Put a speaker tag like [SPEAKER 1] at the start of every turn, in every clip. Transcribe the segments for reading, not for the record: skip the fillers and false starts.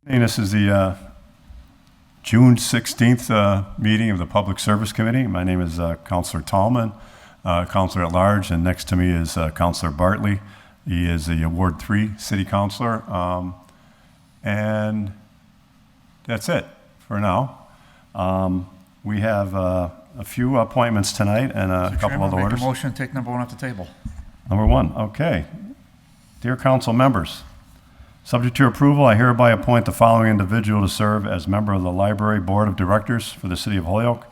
[SPEAKER 1] This is the June 16th meeting of the Public Service Committee. My name is Councilor Tallman, Councilor at Large, and next to me is Councilor Bartley. He is the Ward 3 City Councilor. And that's it for now. We have a few appointments tonight and a couple of orders.
[SPEAKER 2] Make a motion to take number one off the table.
[SPEAKER 1] Number one, okay. Dear council members, subject to approval, I hereby appoint the following individual to serve as member of the Library Board of Directors for the City of Holyoke.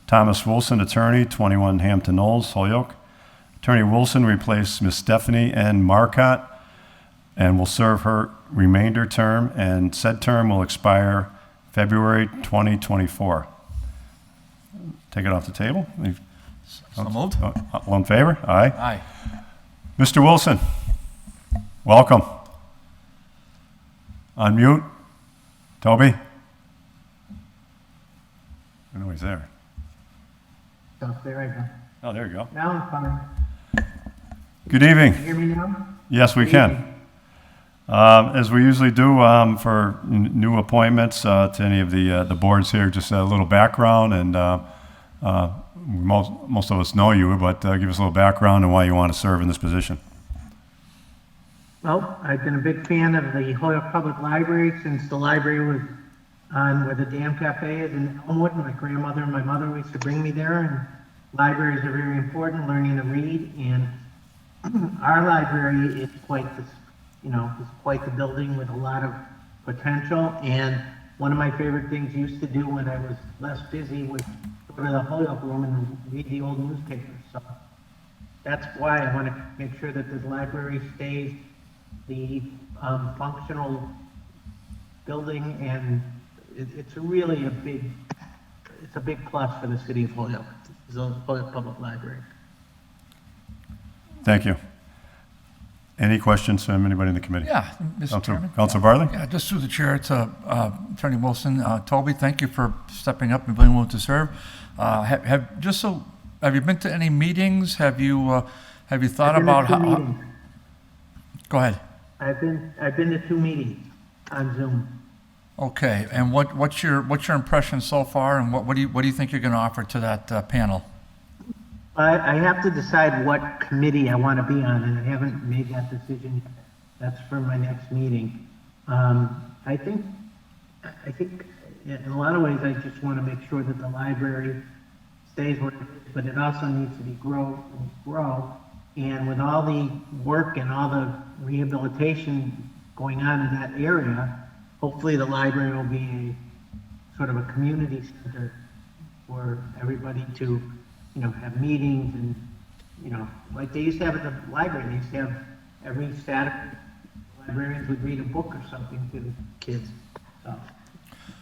[SPEAKER 1] Thomas Wilson, attorney, 21 Hampton Knolls, Holyoke. Attorney Wilson replaced Ms. Stephanie N. Marcotte and will serve her remainder term, and said term will expire February 2024. Take it off the table.
[SPEAKER 2] So moved.
[SPEAKER 1] All in favor? Aye.
[SPEAKER 2] Aye.
[SPEAKER 1] Mr. Wilson, welcome. Unmute. Toby? I know he's there.
[SPEAKER 3] Oh, there I go.
[SPEAKER 1] Oh, there you go.
[SPEAKER 3] Now I'm fine.
[SPEAKER 1] Good evening.
[SPEAKER 3] Can you hear me now?
[SPEAKER 1] Yes, we
[SPEAKER 3] Good
[SPEAKER 1] can.
[SPEAKER 3] evening.
[SPEAKER 1] As we usually do for new appointments to any of the boards here, just a little background, and most of us know you, but give us a little background and why you want to serve in this position.
[SPEAKER 3] Well, I've been a big fan of the Holyoke Public Library since the library was on where the Dam Cafe is in Elmwood. My grandmother and my mother used to bring me there, and libraries are very important, learning to read, and our library is quite this, is quite the building with a lot of potential. And one of my favorite things I used to do when I was less busy was go to the Holyoke room and read the old newspapers. So that's why I want to make sure that this library stays the functional building, and it's really a big plus for the city of Holyoke, the Holyoke Public Library.
[SPEAKER 1] Thank you. Any questions from anybody in the committee?
[SPEAKER 2] Yeah, Mr. Chairman.
[SPEAKER 1] Councilor Bartley?
[SPEAKER 2] Yeah, just through the chair to Attorney Wilson. Toby, thank you for stepping up and being willing to serve. Have you been to any meetings? Have you thought about how?
[SPEAKER 3] Meetings.
[SPEAKER 2] Go ahead.
[SPEAKER 3] I've been to 2 meetings on Zoom.
[SPEAKER 2] Okay, and what's your impression so far, and what do you think you're going to offer to that panel?
[SPEAKER 3] I have to decide what committee I want to be on, and I haven't made that decision yet. That's for my next meeting. I think in a lot of ways I just want to make sure that the library stays where it is, but it also needs to be grow. And with all the work and all the rehabilitation going on in that area, hopefully the library will be a sort of a community center for everybody to, have meetings and, like they used to have at the library. They used to have every Saturday, librarians would read a book or something to the kids.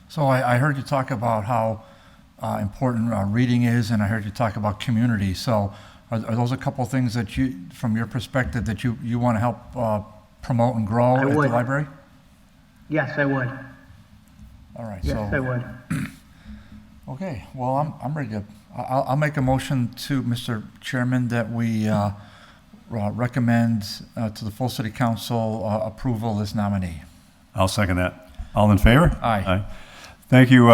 [SPEAKER 2] So I heard you talk about how important reading is, and I heard you talk about community. So are those a couple of things that you, from your perspective, that you want to help promote and grow at the library?
[SPEAKER 3] Yes, I would.
[SPEAKER 2] All right.
[SPEAKER 3] Yes, I would.
[SPEAKER 2] Okay. Well, I'm ready to. I'll make a motion to Mr. Chairman that we recommend to the full City Council approval of this nominee.
[SPEAKER 1] I'll second that. All in favor?
[SPEAKER 2] Aye.
[SPEAKER 1] Thank you,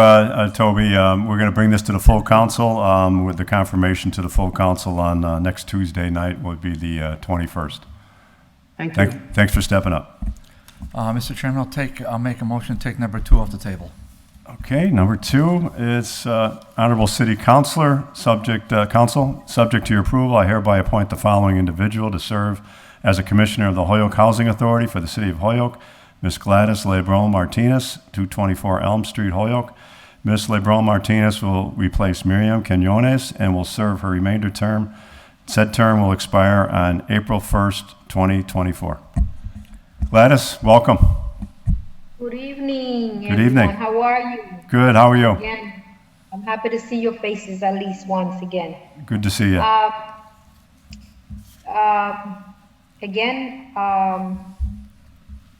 [SPEAKER 1] Toby. We're going to bring this to the full council with the confirmation to the full council on next Tuesday night, would be the 21st.
[SPEAKER 3] Thank you.
[SPEAKER 1] Thanks for stepping up.
[SPEAKER 2] Mr. Chairman, I'll make a motion to take number 2 off the table.
[SPEAKER 1] Okay, number 2 is Honorable City Councilor, subject to your approval, I hereby appoint the following individual to serve as a Commissioner of the Holyoke Housing Authority for the City of Holyoke. Ms. Gladys Lebron-Martinez, 224 Elm Street, Holyoke. Ms. Lebron-Martinez will replace Myriam Quinones and will serve her remainder term. Said term will expire on April 1st, 2024. Gladys, welcome.
[SPEAKER 4] Good evening,
[SPEAKER 1] Good evening.
[SPEAKER 4] everyone. How are you?
[SPEAKER 1] Good, how are you?
[SPEAKER 4] Again, I'm happy to see your faces at least once again.
[SPEAKER 1] Good to see you.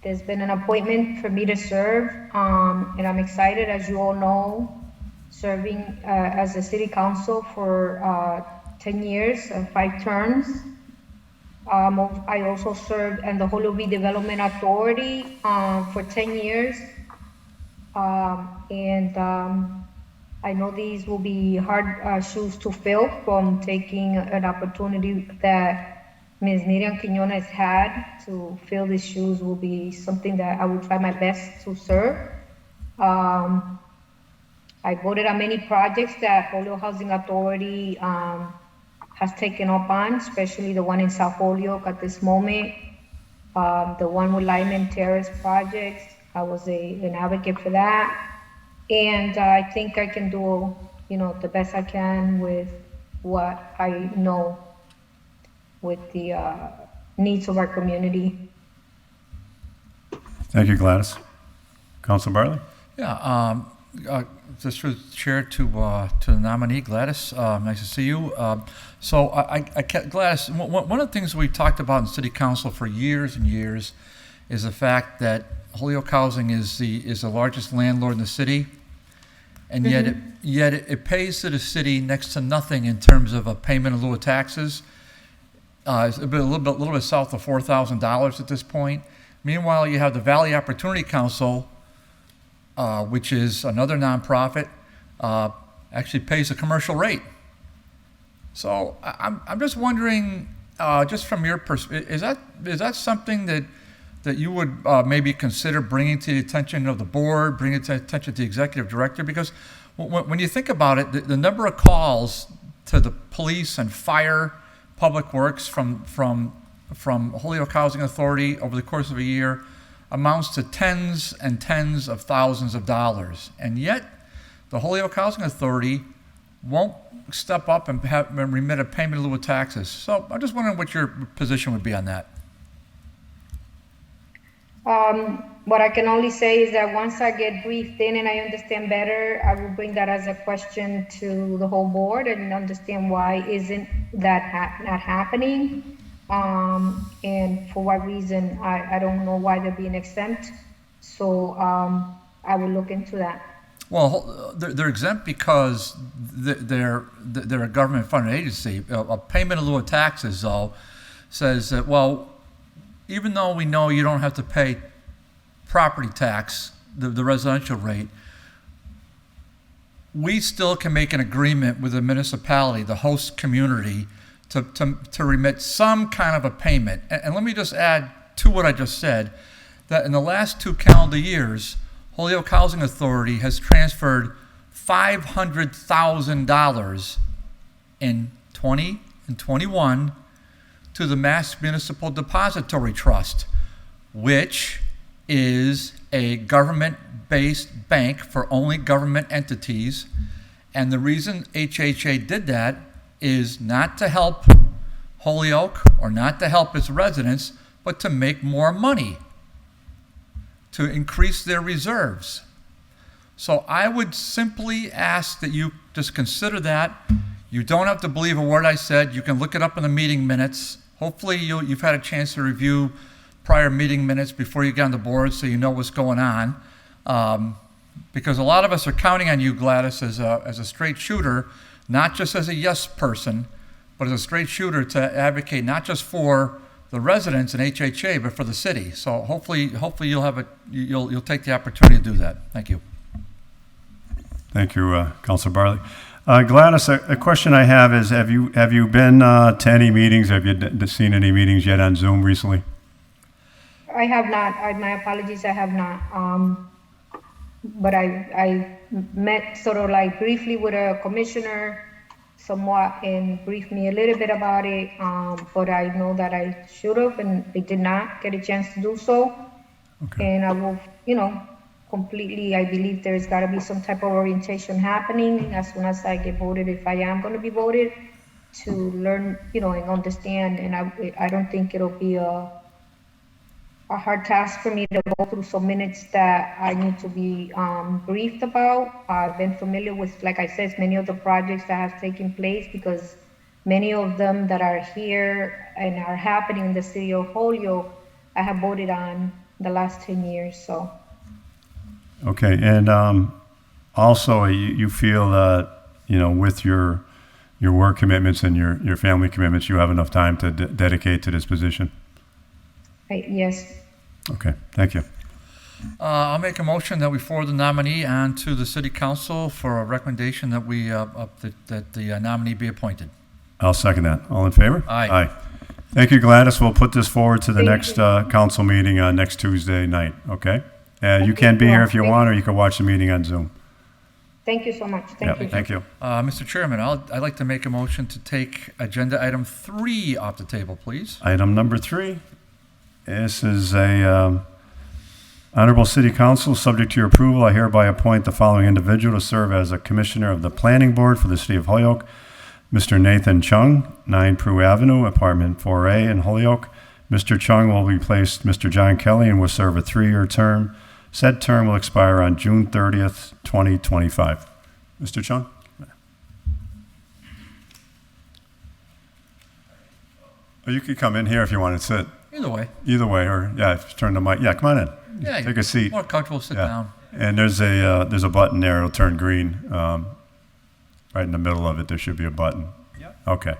[SPEAKER 4] There's been an appointment for me to serve, and I'm excited, as you all know, serving as a city council for 10 years and 5 terms. I also served in the Holyoke Development Authority for 10 years. I know these will be hard shoes to fill from taking an opportunity that Ms. Myriam Quinones had to fill these shoes will be something that I will try my best to serve. I voted on many projects that Holyoke Housing Authority has taken up on, especially the one in South Holyoke at this moment. The one with Lyman Terrace projects, I was an advocate for that. And I think I can do, the best I can with what I know with the needs of our community.
[SPEAKER 1] Thank you, Gladys. Council Bartley?
[SPEAKER 2] Yeah, just through the chair to the nominee, Gladys. Nice to see you. So Gladys, one of the things we've talked about in City Council for years and years is the fact that Holyoke Housing is the largest landlord in the city, and yet it pays to the city next to nothing in terms of a payment in lieu of taxes. It's a little bit south of $4,000 at this point. Meanwhile, you have the Valley Opportunity Council, which is another nonprofit, actually pays a commercial rate. So I'm just wondering, just from your perspective, is that something that you would maybe consider bringing to the attention of the board, bringing it to the attention of the executive director? Because when you think about it, the number of calls to the police and fire, public works from Holyoke Housing Authority over the course of a year amounts to tens and tens of thousands of dollars. And yet, the Holyoke Housing Authority won't step up and remit a payment in lieu of taxes. So I'm just wondering what your position would be on that.
[SPEAKER 4] What I can only say is that once I get briefed in and I understand better, I will bring that as a question to the whole board and understand why isn't that not happening. And for what reason, I don't know why they're being exempt. So I will look into that.
[SPEAKER 2] Well, they're exempt because they're a government-funded agency. A payment in lieu of taxes, though, says that, well, even though we know you don't have to pay property tax, the residential rate, we still can make an agreement with the municipality, the host community, to remit some kind of a payment. And let me just add to what I just said, that in the last 2 calendar years, Holyoke Housing Authority has transferred $500,000 in 20 and 21 to the Mass Municipal Depository Trust, which is a government-based bank for only government entities. And the reason HHA did that is not to help Holyoke or not to help its residents, but to make more money, to increase their reserves. So I would simply ask that you just consider that. You don't have to believe a word I said. You can look it up in the meeting minutes. Hopefully you've had a chance to review prior meeting minutes before you get on the board so you know what's going on. Because a lot of us are counting on you, Gladys, as a straight shooter, not just as a yes person, but as a straight shooter to advocate not just for the residents in HHA, but for the city. So hopefully you'll take the opportunity to do that. Thank you.
[SPEAKER 1] Thank you, Councilor Bartley. Gladys, a question I have is, have you been to any meetings? Have you seen any meetings yet on Zoom recently?
[SPEAKER 4] I have not. My apologies, I have not. But I met sort of like briefly with a commissioner somewhat and briefed me a little bit about it. But I know that I should have and I did not get a chance to do so. Okay. And I will, completely, I believe there's got to be some type of orientation happening as soon as I get voted, if I am going to be voted, to learn, and understand. And I don't think it'll be a hard task for me to go through some minutes that I need to be briefed about. I've been familiar with, like I said, many of the projects that have taken place because many of them that are here and are happening in the city of Holyoke, I have voted on the last 10 years. So.
[SPEAKER 1] Okay, and also you feel that, with your work commitments and your family commitments, you have enough time to dedicate to this position?
[SPEAKER 4] Yes.
[SPEAKER 1] Okay, thank you.
[SPEAKER 2] I'll make a motion that we forward the nominee on to the city council for a recommendation that that the nominee be appointed.
[SPEAKER 1] I'll second that. All in favor?
[SPEAKER 2] Aye.
[SPEAKER 1] Thank you, Gladys. We'll put this forward to the
[SPEAKER 4] Thank
[SPEAKER 1] next
[SPEAKER 4] you.
[SPEAKER 1] council meeting next Tuesday night, okay? You can be here if you want, or you can watch the meeting on Zoom.
[SPEAKER 4] Thank you so much. Thank you.
[SPEAKER 1] Thank you.
[SPEAKER 2] Mr. Chairman, I'd like to make a motion to take agenda item 3 off the table, please.
[SPEAKER 1] Item number 3. This is a honorable city council. Subject to your approval, I hereby appoint the following individual to serve as a commissioner of the planning board for the city of Holyoke. Mr. Nathan Chung, 9 Prew Avenue, apartment 4A in Holyoke. Mr. Chung will replace Mr. John Kelly and will serve a 3-year term. Said term will expire on June 30th, 2025. Mr. Chung? Or you could come in here if you want to sit.
[SPEAKER 2] Either way.
[SPEAKER 1] Either way, or just turn the mic. Yeah, come on in.
[SPEAKER 2] Yeah,
[SPEAKER 1] Take a seat.
[SPEAKER 2] More comfortable, sit down.
[SPEAKER 1] And there's a button there. It'll turn green. Right in the middle of it, there should be a button.
[SPEAKER 2] Yep.
[SPEAKER 1] Okay.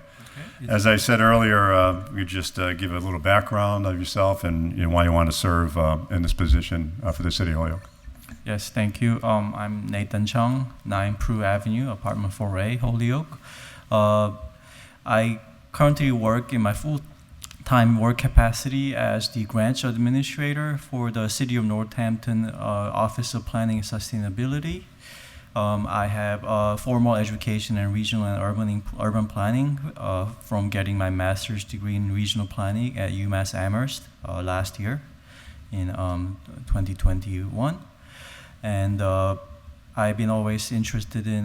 [SPEAKER 1] As I said earlier, you just give a little background of yourself and why you want to serve in this position for the city of Holyoke.
[SPEAKER 5] Yes, thank you. I'm Nathan Chung, 9 Prew Avenue, apartment 4A, Holyoke. I currently work in my full-time work capacity as the grants administrator for the City of Northampton Office of Planning and Sustainability. I have formal education in regional and urban planning from getting my master's degree in regional planning at UMass Amherst last year in 2021. And I've been always interested in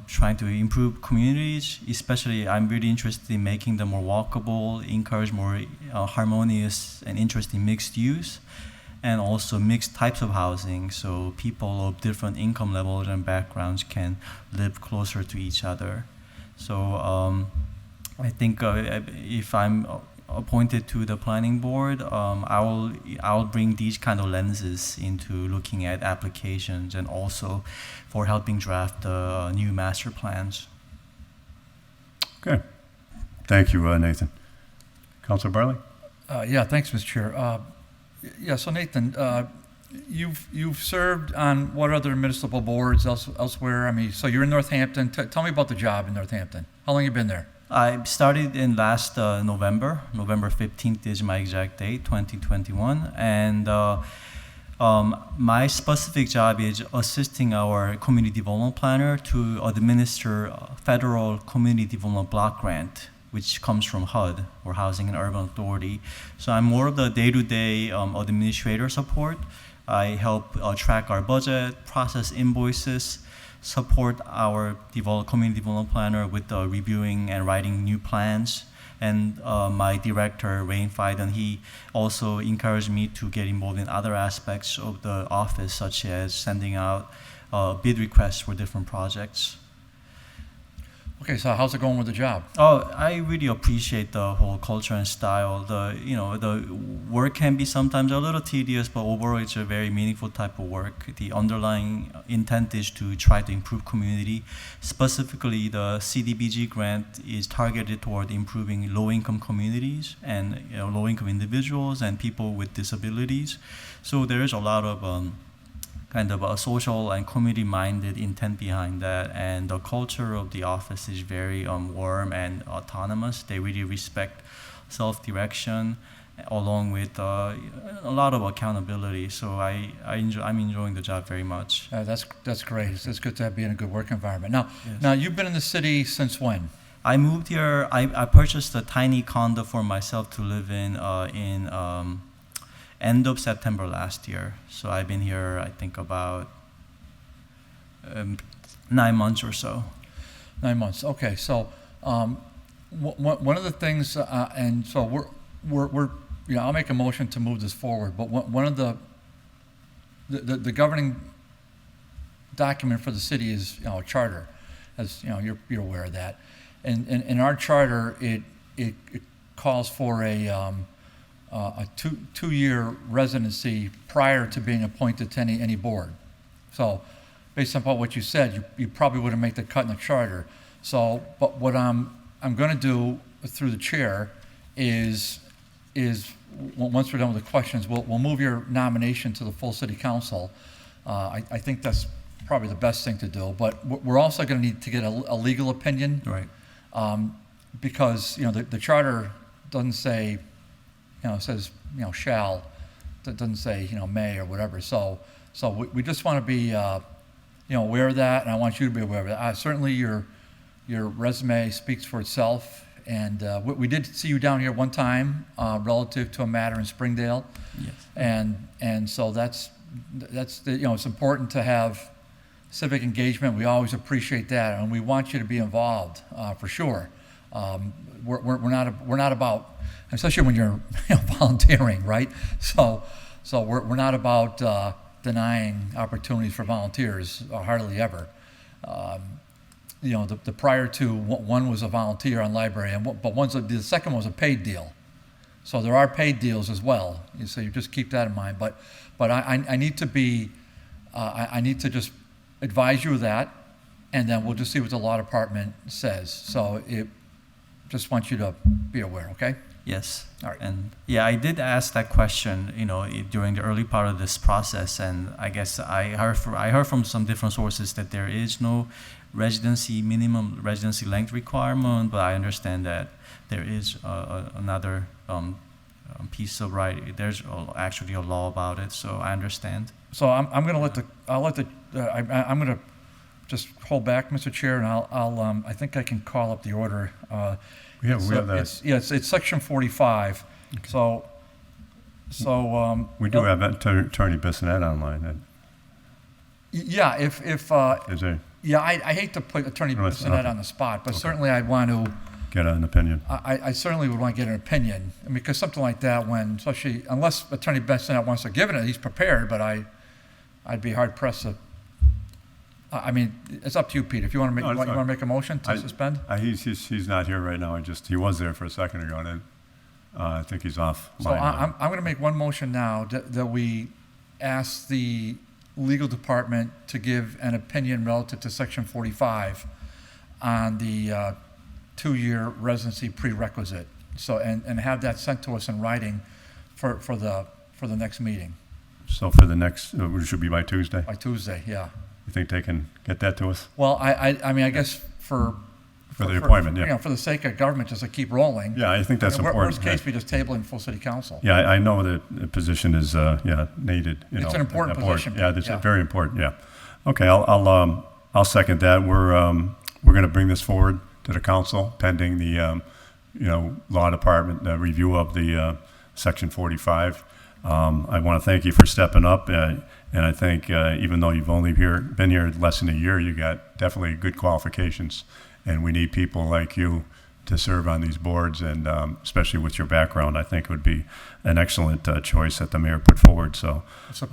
[SPEAKER 5] trying to improve communities, especially I'm really interested in making them more walkable, encourage more harmonious and interesting mixed use, and also mixed types of housing, so people of different income levels and backgrounds can live closer to each other. So I think if I'm appointed to the planning board, I'll bring these kind of lenses into looking at applications and also for helping draft the new master plans.
[SPEAKER 1] Okay. Thank you, Nathan. Councilor Barley?
[SPEAKER 2] Yeah, thanks, Mr. Chair. Yeah, so Nathan, you've served on what other municipal boards elsewhere? I mean, so you're in Northampton. Tell me about the job in Northampton. How long have you been there?
[SPEAKER 5] I started in last November. November 15th is my exact date, 2021. And my specific job is assisting our community development planner to administer federal community development block grant, which comes from HUD, or Housing and Urban Authority. So I'm more of the day-to-day administrator support. I help track our budget, process invoices, support our community development planner with reviewing and writing new plans. And my director, Rain Fiden, he also encouraged me to get involved in other aspects of the office, such as sending out bid requests for different projects.
[SPEAKER 2] Okay, so how's it going with the job?
[SPEAKER 5] Oh, I really appreciate the whole culture and style. The work can be sometimes a little tedious, but overall it's a very meaningful type of work. The underlying intent is to try to improve community. Specifically, the CDBG grant is targeted toward improving low-income communities and low-income individuals and people with disabilities. So there is a lot of kind of a social and community-minded intent behind that, and the culture of the office is very warm and autonomous. They really respect self-direction, along with a lot of accountability. So I'm enjoying the job very much.
[SPEAKER 2] That's great. It's good to be in a good work environment. Now,
[SPEAKER 5] Yes.
[SPEAKER 2] Now you've been in the city since when?
[SPEAKER 5] I moved here. I purchased a tiny condo for myself to live in end of September last year. So I've been here, I think, about 9 months or so.
[SPEAKER 2] 9 months. Okay, so one of the things, and so we're I'll make a motion to move this forward. But one of the governing document for the city is a charter, as you're aware of that. And in our charter, it calls for a two-year residency prior to being appointed to any board. So based upon what you said, you probably wouldn't make the cut in the charter. So, but what I'm going to do through the chair is once we're done with the questions, we'll move your nomination to the full city council. I think that's probably the best thing to do, but we're also going to need to get a legal opinion.
[SPEAKER 5] Right.
[SPEAKER 2] Because, the charter doesn't say, it says, shall, it doesn't say, may or whatever. So we just want to be, aware of that, and I want you to be aware of that. Certainly your resume speaks for itself, and we did see you down here one time relative to a matter in Springdale.
[SPEAKER 5] Yes.
[SPEAKER 2] And so that's it's important to have civic engagement. We always appreciate that, and we want you to be involved for sure. We're not about, especially when you're volunteering, right? So we're not about denying opportunities for volunteers, hardly ever. The prior two, one was a volunteer on library, but the second was a paid deal. So there are paid deals as well. So you just keep that in mind. But I need to be, I need to just advise you of that, and then we'll just see what the law department says. So just want you to be aware, okay?
[SPEAKER 5] Yes.
[SPEAKER 2] All right.
[SPEAKER 5] And yeah, I did ask that question, during the early part of this process, and I guess I heard from some different sources that there is no minimum residency length requirement, but I understand that there is another piece of right. There's actually a law about it, so I understand.
[SPEAKER 2] So I'm going to I'm going to just hold back, Mr. Chair, and I think I can call up the order.
[SPEAKER 1] We have that.
[SPEAKER 2] It's section 45. Okay. So
[SPEAKER 1] We do have Attorney Bissonette online.
[SPEAKER 2] Yeah, if
[SPEAKER 1] Is there?
[SPEAKER 2] yeah, I hate to put Attorney Bissonette on the spot, but certainly I'd want to
[SPEAKER 1] Get an opinion.
[SPEAKER 2] I certainly would want to get an opinion. I mean, because something like that, especially unless Attorney Bissonette wants to give it, he's prepared, but I'd be hard pressed to. I mean, it's up to you, Pete. If you want to make, make a motion to suspend.
[SPEAKER 1] He's not here right now. He was there for a second ago, and then I think he's off.
[SPEAKER 2] So I'm going to make one motion now that we ask the legal department to give an opinion relative to Section 45 on the 2-year residency prerequisite. So and have that sent to us in writing for the next meeting.
[SPEAKER 1] So for the next, it should be by Tuesday.
[SPEAKER 2] By Tuesday, yeah.
[SPEAKER 1] You think they can get that to us?
[SPEAKER 2] Well, I mean, I guess for
[SPEAKER 1] the appointment, yeah.
[SPEAKER 2] For the sake of government, just to keep rolling.
[SPEAKER 1] Yeah, I think that's important.
[SPEAKER 2] Worst case, we just table in full city council.
[SPEAKER 1] Yeah, I know that the position is needed.
[SPEAKER 2] It's an important position.
[SPEAKER 1] Yeah, it's very important. Yeah. Okay, I'll second that. We're going to bring this forward to the council pending the law department review of the Section 45. I want to thank you for stepping up, and I think even though you've only been here less than a year, you got definitely good qualifications, and we need people like you to serve on these boards, and especially with your background, I think it would be an excellent choice that the mayor put forward. So,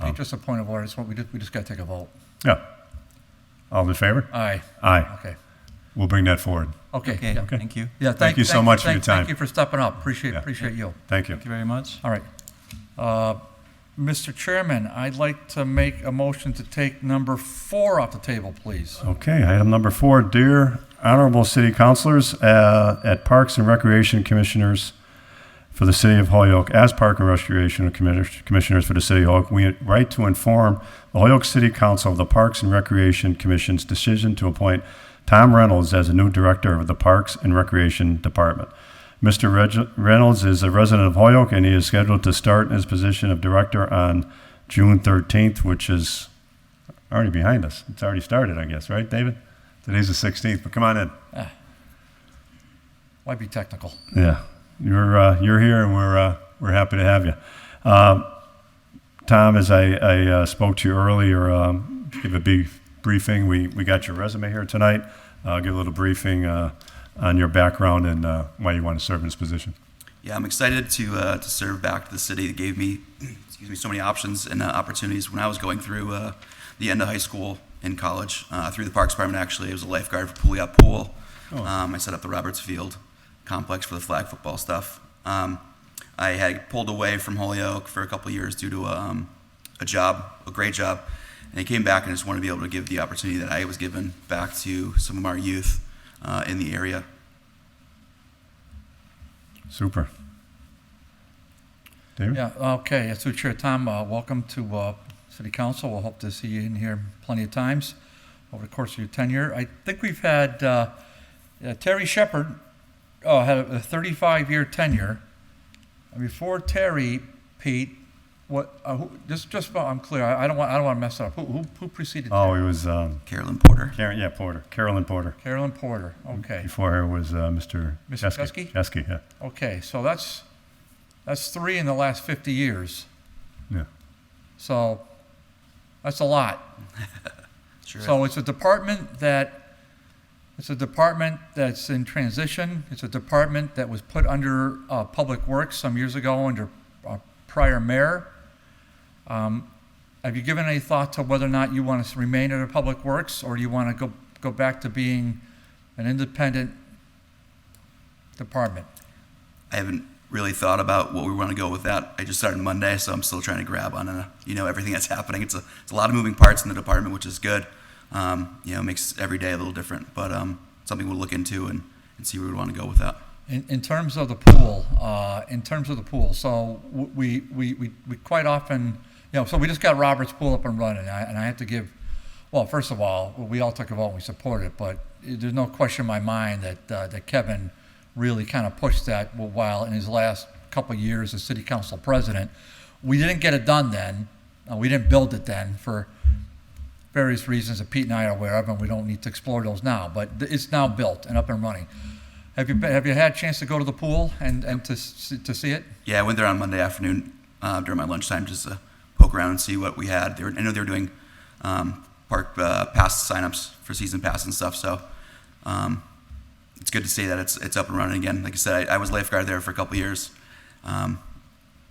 [SPEAKER 2] Pete, just a point of order. We just got to take a vote.
[SPEAKER 1] yeah, all in favor?
[SPEAKER 2] Aye.
[SPEAKER 1] Aye.
[SPEAKER 2] Okay.
[SPEAKER 1] We'll bring that forward.
[SPEAKER 2] Okay.
[SPEAKER 5] Okay.
[SPEAKER 2] Yeah.
[SPEAKER 5] Thank you.
[SPEAKER 2] Yeah.
[SPEAKER 1] Thank you so much for your time.
[SPEAKER 2] Thank you for stepping up. Appreciate you.
[SPEAKER 1] Thank you.
[SPEAKER 5] Thank you very much.
[SPEAKER 2] All right. Mr. Chairman, I'd like to make a motion to take number 4 off the table, please.
[SPEAKER 1] Okay, item number 4, dear honorable city councilors, at Parks and Recreation Commissioners for the City of Holyoke, as Park and Recreation Commissioners for the City of Holyoke, we write to inform the Holyoke City Council of the Parks and Recreation Commission's decision to appoint Tom Reynolds as the new director of the Parks and Recreation Department. Mr. Reynolds is a resident of Holyoke, and he is scheduled to start in his position of director on June 13th, which is already behind us. It's already started, I guess, right, David? Today's the 16th, but come on in.
[SPEAKER 2] Why be technical?
[SPEAKER 1] Yeah, you're here, and we're happy to have you. Tom, as I spoke to you earlier, give a briefing. We got your resume here tonight. Give a little briefing on your background and why you want to serve in this position.
[SPEAKER 6] Yeah, I'm excited to serve back to the city that gave me, so many options and opportunities when I was going through the end of high school and college. Through the Parks Department, actually, I was a lifeguard for Prew Ave Pool. I set up the Roberts Field complex for the flag football stuff. I had pulled away from Holyoke for a couple of years due to a great job, and I came back and just wanted to be able to give the opportunity that I was given back to some of our youth in the area.
[SPEAKER 1] Super. David?
[SPEAKER 2] Yeah, okay, through Chair Tom, welcome to City Council. We'll hope to see you in here plenty of times over the course of your tenure. I think we've had Terry Shepard had a 35-year tenure. And before Terry, Pete, just so I'm clear, I don't want to mess up. Who preceded
[SPEAKER 1] Oh,
[SPEAKER 2] Terry?
[SPEAKER 1] it was
[SPEAKER 6] Carolyn Porter.
[SPEAKER 1] Porter. Carolyn Porter.
[SPEAKER 2] Carolyn Porter, okay.
[SPEAKER 1] Before her was Mr.
[SPEAKER 2] Mr.
[SPEAKER 1] Chesky.
[SPEAKER 2] Chesky?
[SPEAKER 1] Chesky, yeah.
[SPEAKER 2] Okay, so that's 3 in the last 50 years.
[SPEAKER 1] Yeah.
[SPEAKER 2] So that's a lot.
[SPEAKER 6] Sure.
[SPEAKER 2] So it's a department that's in transition. It's a department that was put under Public Works some years ago under a prior mayor. Have you given any thought to whether or not you want to remain under Public Works, or do you want to go back to being an independent department?
[SPEAKER 6] I haven't really thought about what we want to go with that. I just started Monday, so I'm still trying to grab on everything that's happening. It's a lot of moving parts in the department, which is good. Makes every day a little different, but something we'll look into and see where we want to go with that.
[SPEAKER 2] In terms of the pool, so we quite often, so we just got Robert's Pool up and running, and I have to give, well, first of all, we all took a vote and we support it, but there's no question in my mind that Kevin really kind of pushed that while in his last couple of years as city council president. We didn't get it done then. We didn't build it then for various reasons that Pete and I are aware of, and we don't need to explore those now, but it's now built and up and running. Have you had a chance to go to the pool and to see it?
[SPEAKER 6] Yeah, I went there on Monday afternoon during my lunchtime just to poke around and see what we had. I know they were doing park pass signups for season pass and stuff, so it's good to see that it's up and running again. Like I said, I was lifeguard there for a couple of years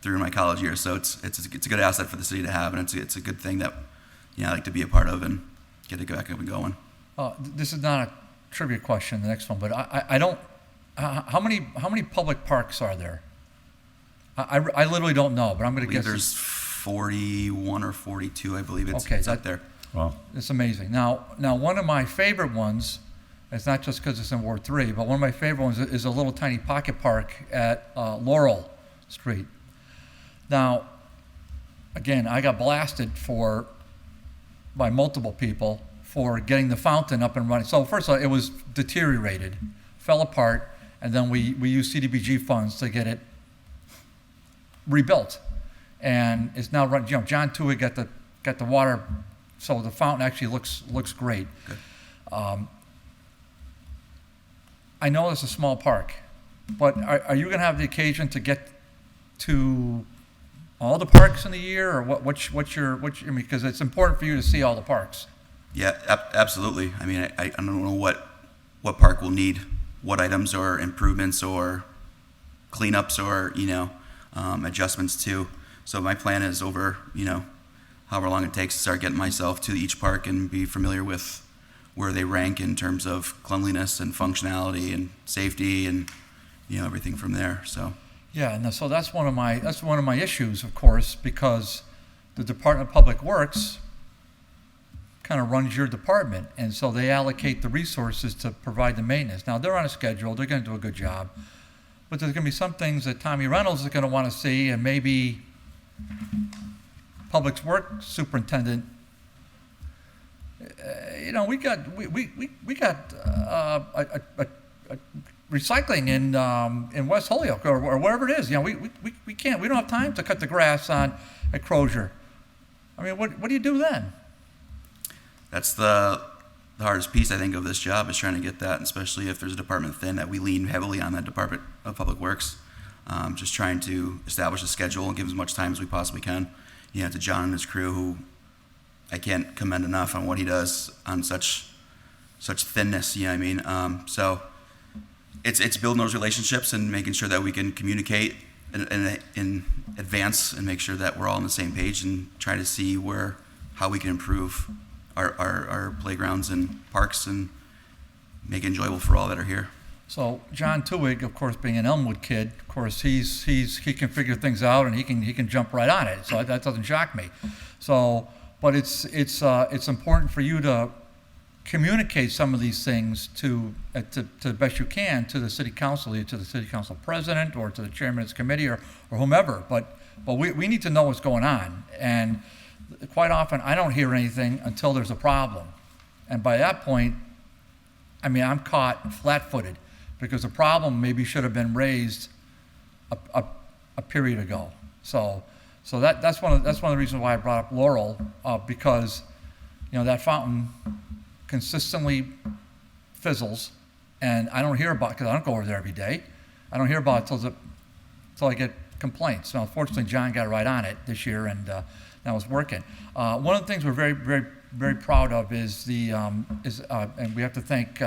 [SPEAKER 6] through my college years, so it's a good asset for the city to have, and it's a good thing that I like to be a part of and get it back up and going.
[SPEAKER 2] This is not a trivia question, the next one, but I don't. How many public parks are there? I literally don't know, but I'm going to guess.
[SPEAKER 6] There's 41 or 42, I believe. It's up there.
[SPEAKER 1] Wow.
[SPEAKER 2] It's amazing. Now, one of my favorite ones, it's not just because it's in Ward 3, but one of my favorite ones is a little tiny pocket park at Laurel Street. Now, again, I got blasted by multiple people for getting the fountain up and running. So first of all, it was deteriorated, fell apart, and then we used CDBG funds to get it rebuilt. And it's now run. John Tui got the water, so the fountain actually looks great.
[SPEAKER 6] Good.
[SPEAKER 2] I know it's a small park, but are you going to have the occasion to get to all the parks in the year, or what's your because it's important for you to see all the parks.
[SPEAKER 6] Yeah, absolutely. I mean, I don't know what park will need what items or improvements or cleanups or adjustments to. So my plan is over however long it takes to start getting myself to each park and be familiar with where they rank in terms of cleanliness and functionality and safety and everything from there. So.
[SPEAKER 2] Yeah, and so that's one of my issues, of course, because the Department of Public Works kind of runs your department, and so they allocate the resources to provide the maintenance. Now, they're on a schedule, they're going to do a good job, but there's going to be some things that Tommy Reynolds is going to want to see, and maybe Public Works Superintendent. We got a recycling in West Holyoke or wherever it is. We can't. We don't have time to cut the grass at Crozier. I mean, what do you do then?
[SPEAKER 6] That's the hardest piece, I think, of this job is trying to get that, especially if there's a department thin that we lean heavily on that Department of Public Works. Just trying to establish a schedule and give as much time as we possibly can. To John and his crew, who I can't commend enough on what he does on such thinness. So it's building those relationships and making sure that we can communicate in advance and make sure that we're all on the same page and try to see how we can improve our playgrounds and parks and make it enjoyable for all that are here.
[SPEAKER 2] So John Tuig, of course, being an Elmwood kid, of course, he can figure things out and he can jump right on it. So that doesn't shock me. So, but it's important for you to communicate some of these things to the best you can to the city council, either to the city council president or to the chairman of this committee or whomever. But we need to know what's going on. And quite often, I don't hear anything until there's a problem. And by that point, I mean, I'm caught flat-footed because the problem maybe should have been raised a period ago. So that's one of the reasons why I brought up Laurel, because that fountain consistently fizzles, and I don't hear about it because I don't go over there every day. I don't hear about it until I get complaints. Now, unfortunately, John got right on it this year, and now it's working. One of the things we're very, very, very proud of is and we have to thank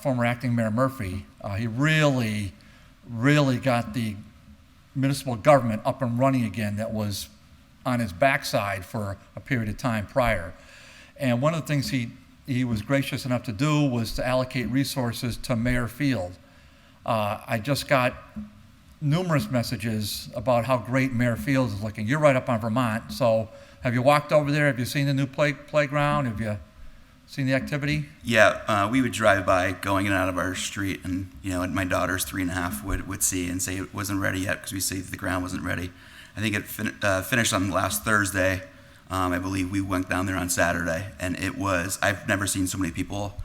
[SPEAKER 2] former acting Mayor Murphy. He really, really got the municipal government up and running again that was on his backside for a period of time prior. And one of the things he was gracious enough to do was to allocate resources to Mayor Field. I just got numerous messages about how great Mayor Field is looking. You're right up on Vermont, so have you walked over there? Have you seen the new playground? Have you seen the activity?
[SPEAKER 6] Yeah, we would drive by going in and out of our street, and my daughter's 3.5 would see and say it wasn't ready yet because we say the ground wasn't ready. I think it finished on last Thursday. I believe we went down there on Saturday, and I've never seen so many people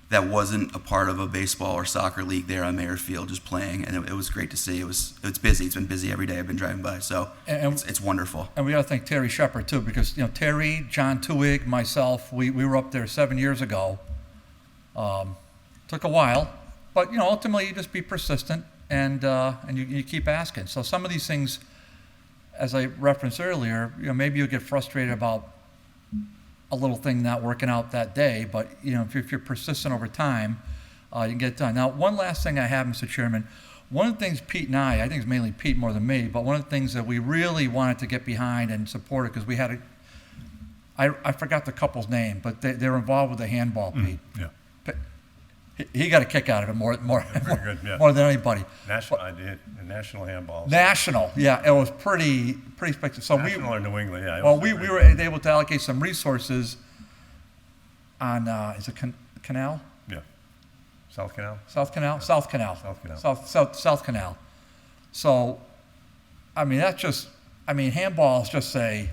[SPEAKER 6] that wasn't a part of a baseball or soccer league there on Mayor Field just playing, and it was great to see. It's busy. It's been busy every day I've been driving by, so it's wonderful.
[SPEAKER 2] And we got to thank Terry Shepard too, because Terry, John Tuig, myself, we were up there 7 years ago. Took a while, but ultimately you just be persistent and you keep asking. So some of these things, as I referenced earlier, maybe you get frustrated about a little thing not working out that day, but if you're persistent over time, you can get it done. Now, one last thing I have, Mr. Chairman, one of the things Pete and I think it's mainly Pete more than me, but one of the things that we really wanted to get behind and support it, because we had I forgot the couple's name, but they were involved with the handball, Pete.
[SPEAKER 1] Yeah.
[SPEAKER 2] He got a kick out of it more
[SPEAKER 1] Very good, yeah.
[SPEAKER 2] more than anybody.
[SPEAKER 1] National handballs.
[SPEAKER 2] National, yeah, it was pretty spectacular. So
[SPEAKER 1] National or New England, yeah.
[SPEAKER 2] we were able to allocate some resources on is it Canal?
[SPEAKER 1] Yeah. South Canal.
[SPEAKER 2] South Canal.
[SPEAKER 1] South Canal.
[SPEAKER 2] South Canal. So, I mean, handballs just say,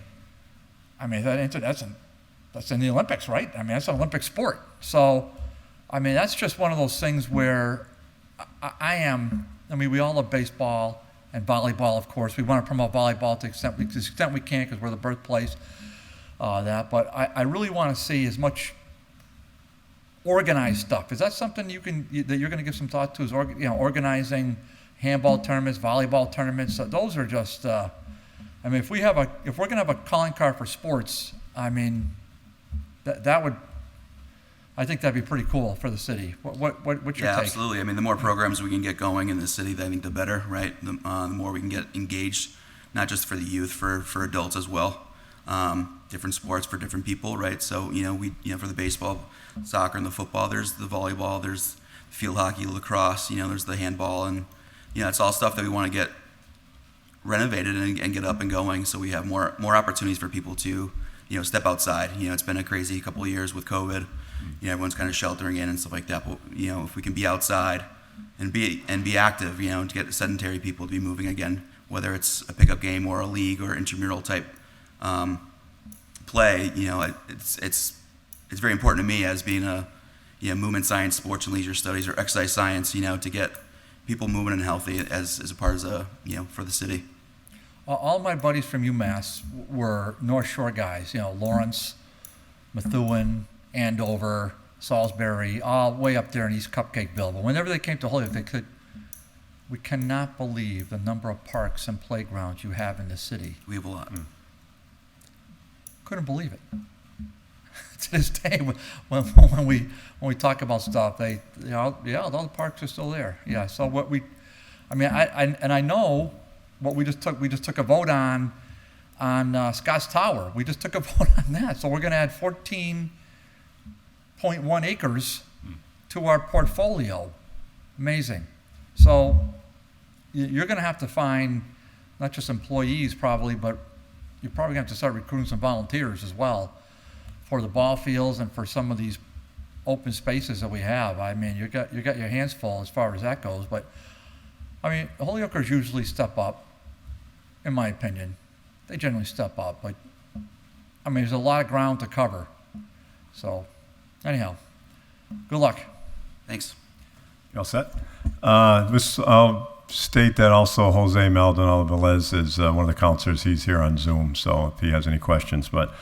[SPEAKER 2] that's in the Olympics, right? I mean, that's an Olympic sport. So, that's just one of those things where we all love baseball and volleyball, of course. We want to promote volleyball to the extent we can because we're the birthplace but I really want to see as much organized stuff. Is that something that you're going to give some thought to, is organizing handball tournaments, volleyball tournaments? Those are just, if we're going to have a calling card for sports, that would, I think that'd be pretty cool for the city. What's your take?
[SPEAKER 6] Yeah, absolutely. The more programs we can get going in the city, I think the better, right? The more we can get engaged, not just for the youth, for adults as well. Different sports for different people, right? So, for the baseball, soccer, and the football, there's the volleyball, there's field hockey, lacrosse, there's the handball, and, it's all stuff that we want to get renovated and get up and going so we have more opportunities for people to, step outside. It's been a crazy couple of years with COVID. Everyone's kind of sheltering in and stuff like that. But if we can be outside and be active, to get sedentary people to be moving again, whether it's a pickup game or a league or intramural type play, it's very important to me as being a movement science, sports and leisure studies, or exercise science, to get people moving and healthy as a part of for the city.
[SPEAKER 2] All my buddies from UMass were North Shore guys, Lawrence, Methuen, Andover, Salisbury, all way up there in East Cupcakeville. But whenever they came to Holyoke, we cannot believe the number of parks and playgrounds you have in the city.
[SPEAKER 6] We have a lot.
[SPEAKER 2] Couldn't believe it. To this day, when we talk about stuff, all the parks are still there. Yeah. So I know what we just took a vote on Scott's Tower. We just took a vote on that. So we're going to add 14.1 acres to our portfolio. Amazing. So you're going to have to find not just employees probably, but you're probably going to have to start recruiting some volunteers as well for the ball fields and for some of these open spaces that we have. I mean, you got your hands full as far as that goes. But I mean, Holyokers usually step up, in my opinion. They generally step up, but I mean, there's a lot of ground to cover. So, anyhow, good luck.
[SPEAKER 6] Thanks.
[SPEAKER 1] You all set? I'll state that also Jose Maldonado Velez is one of the counselors. He's here on Zoom, so if he has any questions. But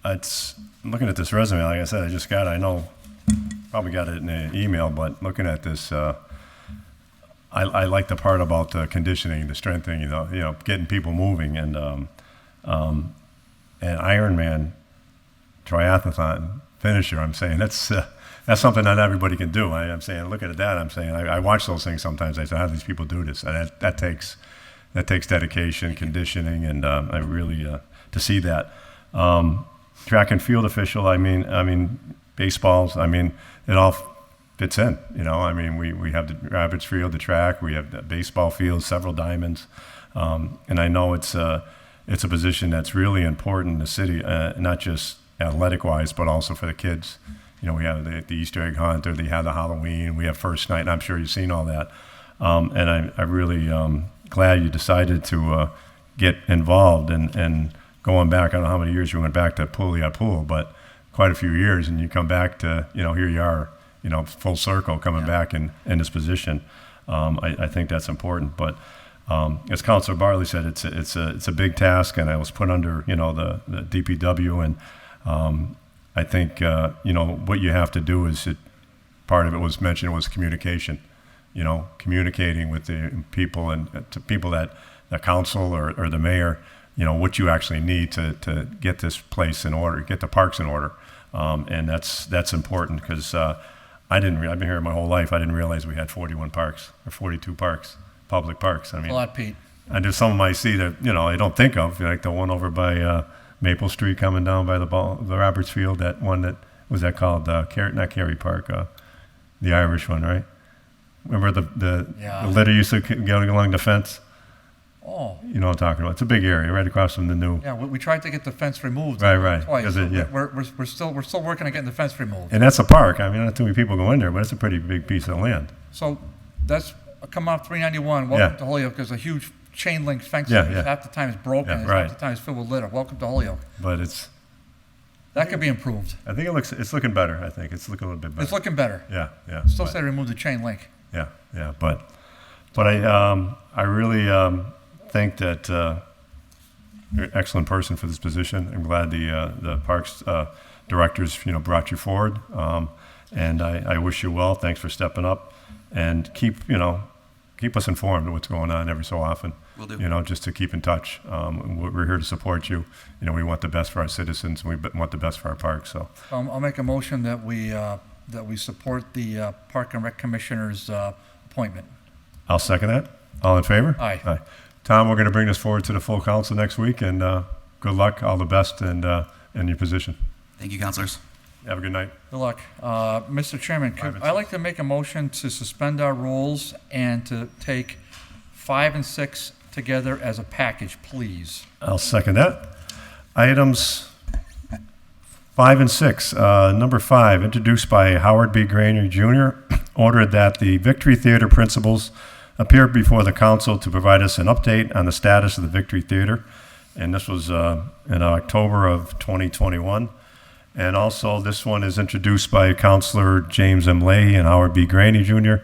[SPEAKER 1] it's looking at this resume, like I said, I know probably got it in an email, but looking at this, I like the part about the conditioning, the strengthening, you know, getting people moving, and Ironman triathlon finisher. I'm saying that's something not everybody can do. I'm saying, look at that. I'm saying I watch those things sometimes. I say, how do these people do this? And that takes dedication, conditioning, and I really to see that. Track and field official. I mean baseballs. I mean it all fits in. You know, I mean we have the rabbits field, the track. We have the baseball field, several diamonds, and I know it's a position that's really important in the city, not just athletic-wise, but also for the kids. You know, we have the Easter egg hunt, or they have the Halloween. We have first night, and I'm sure you've seen all that. And I really glad you decided to get involved. And going back, I don't know how many years you went back to Pool, but quite a few years. And you come back to, you know, here you are, you know, full circle coming back in this position. I think that's important. But as Councilor Barley said, it's a big task, and I was put under, you know, the DPW, and I think, you know, what you have to do is, part of it was mentioned was communication, you know, communicating with the people and to people that the council or the mayor, you know, what you actually need to get this place in order, get the parks in order. And that's important, because I've been here my whole life. I didn't realize we had 41 parks or 42 parks, public parks. I mean,
[SPEAKER 2] A lot, Pete.
[SPEAKER 1] and there's some I see that, you know, I don't think of, like the one over by Maple Street coming down by the Roberts Field, that one that, was that called, not Cary Park, the Irish one, right? Remember the litter used to go along the fence?
[SPEAKER 2] Oh.
[SPEAKER 1] You know what I'm talking about. It's a big area right across from the new.
[SPEAKER 2] Yeah, we tried to get the fence removed.
[SPEAKER 1] Right.
[SPEAKER 2] Twice.
[SPEAKER 1] Yeah.
[SPEAKER 2] We're still working on getting the fence removed.
[SPEAKER 1] And that's a park. I mean, not too many people go in there, but it's a pretty big piece of land.
[SPEAKER 2] So that's come off 391. Welcome
[SPEAKER 1] Yeah.
[SPEAKER 2] to Holyoke. There's a huge chain link fence.
[SPEAKER 1] Yeah,
[SPEAKER 2] there.
[SPEAKER 1] yeah.
[SPEAKER 2] Half the time it's broken.
[SPEAKER 1] Yeah,
[SPEAKER 2] and
[SPEAKER 1] right.
[SPEAKER 2] Half the time it's filled with litter. Welcome to Holyoke.
[SPEAKER 1] But
[SPEAKER 2] That could be improved.
[SPEAKER 1] I think it's looking better. I think it's looking a little bit better.
[SPEAKER 2] It's looking better.
[SPEAKER 1] Yeah.
[SPEAKER 2] Still
[SPEAKER 1] But-
[SPEAKER 2] say remove the chain link.
[SPEAKER 1] Yeah. But I really think that you're an excellent person for this position. I'm glad the parks directors, you know, brought you forward, and I wish you well. Thanks for stepping up, and keep us informed of what's going on every so often.
[SPEAKER 6] Will do.
[SPEAKER 1] You know, just to keep in touch. We're here to support you. You know, we want the best for our citizens, and we want the best for our parks. So
[SPEAKER 2] I'll make a motion that we support the Park and Rec Commissioner's appointment.
[SPEAKER 1] I'll second that. All in favor?
[SPEAKER 2] Aye.
[SPEAKER 1] Tom, we're going to bring this forward to the full council next week, and good luck, all the best, and in your position.
[SPEAKER 6] Thank you, counselors.
[SPEAKER 1] Have a good night.
[SPEAKER 2] Good luck. Mr. Chairman, could I like to make a motion to suspend our rules and to take 5 and 6 together as a package, please?
[SPEAKER 1] I'll second that. Items 5 and 6. Number 5, introduced by Howard B. Grainer Jr., ordered that the Victory Theater principals appear before the council to provide us an update on the status of the Victory Theater. And this was in October of 2021. And also, this one is introduced by Councilor James M. Leahy and Howard B. Graney Jr.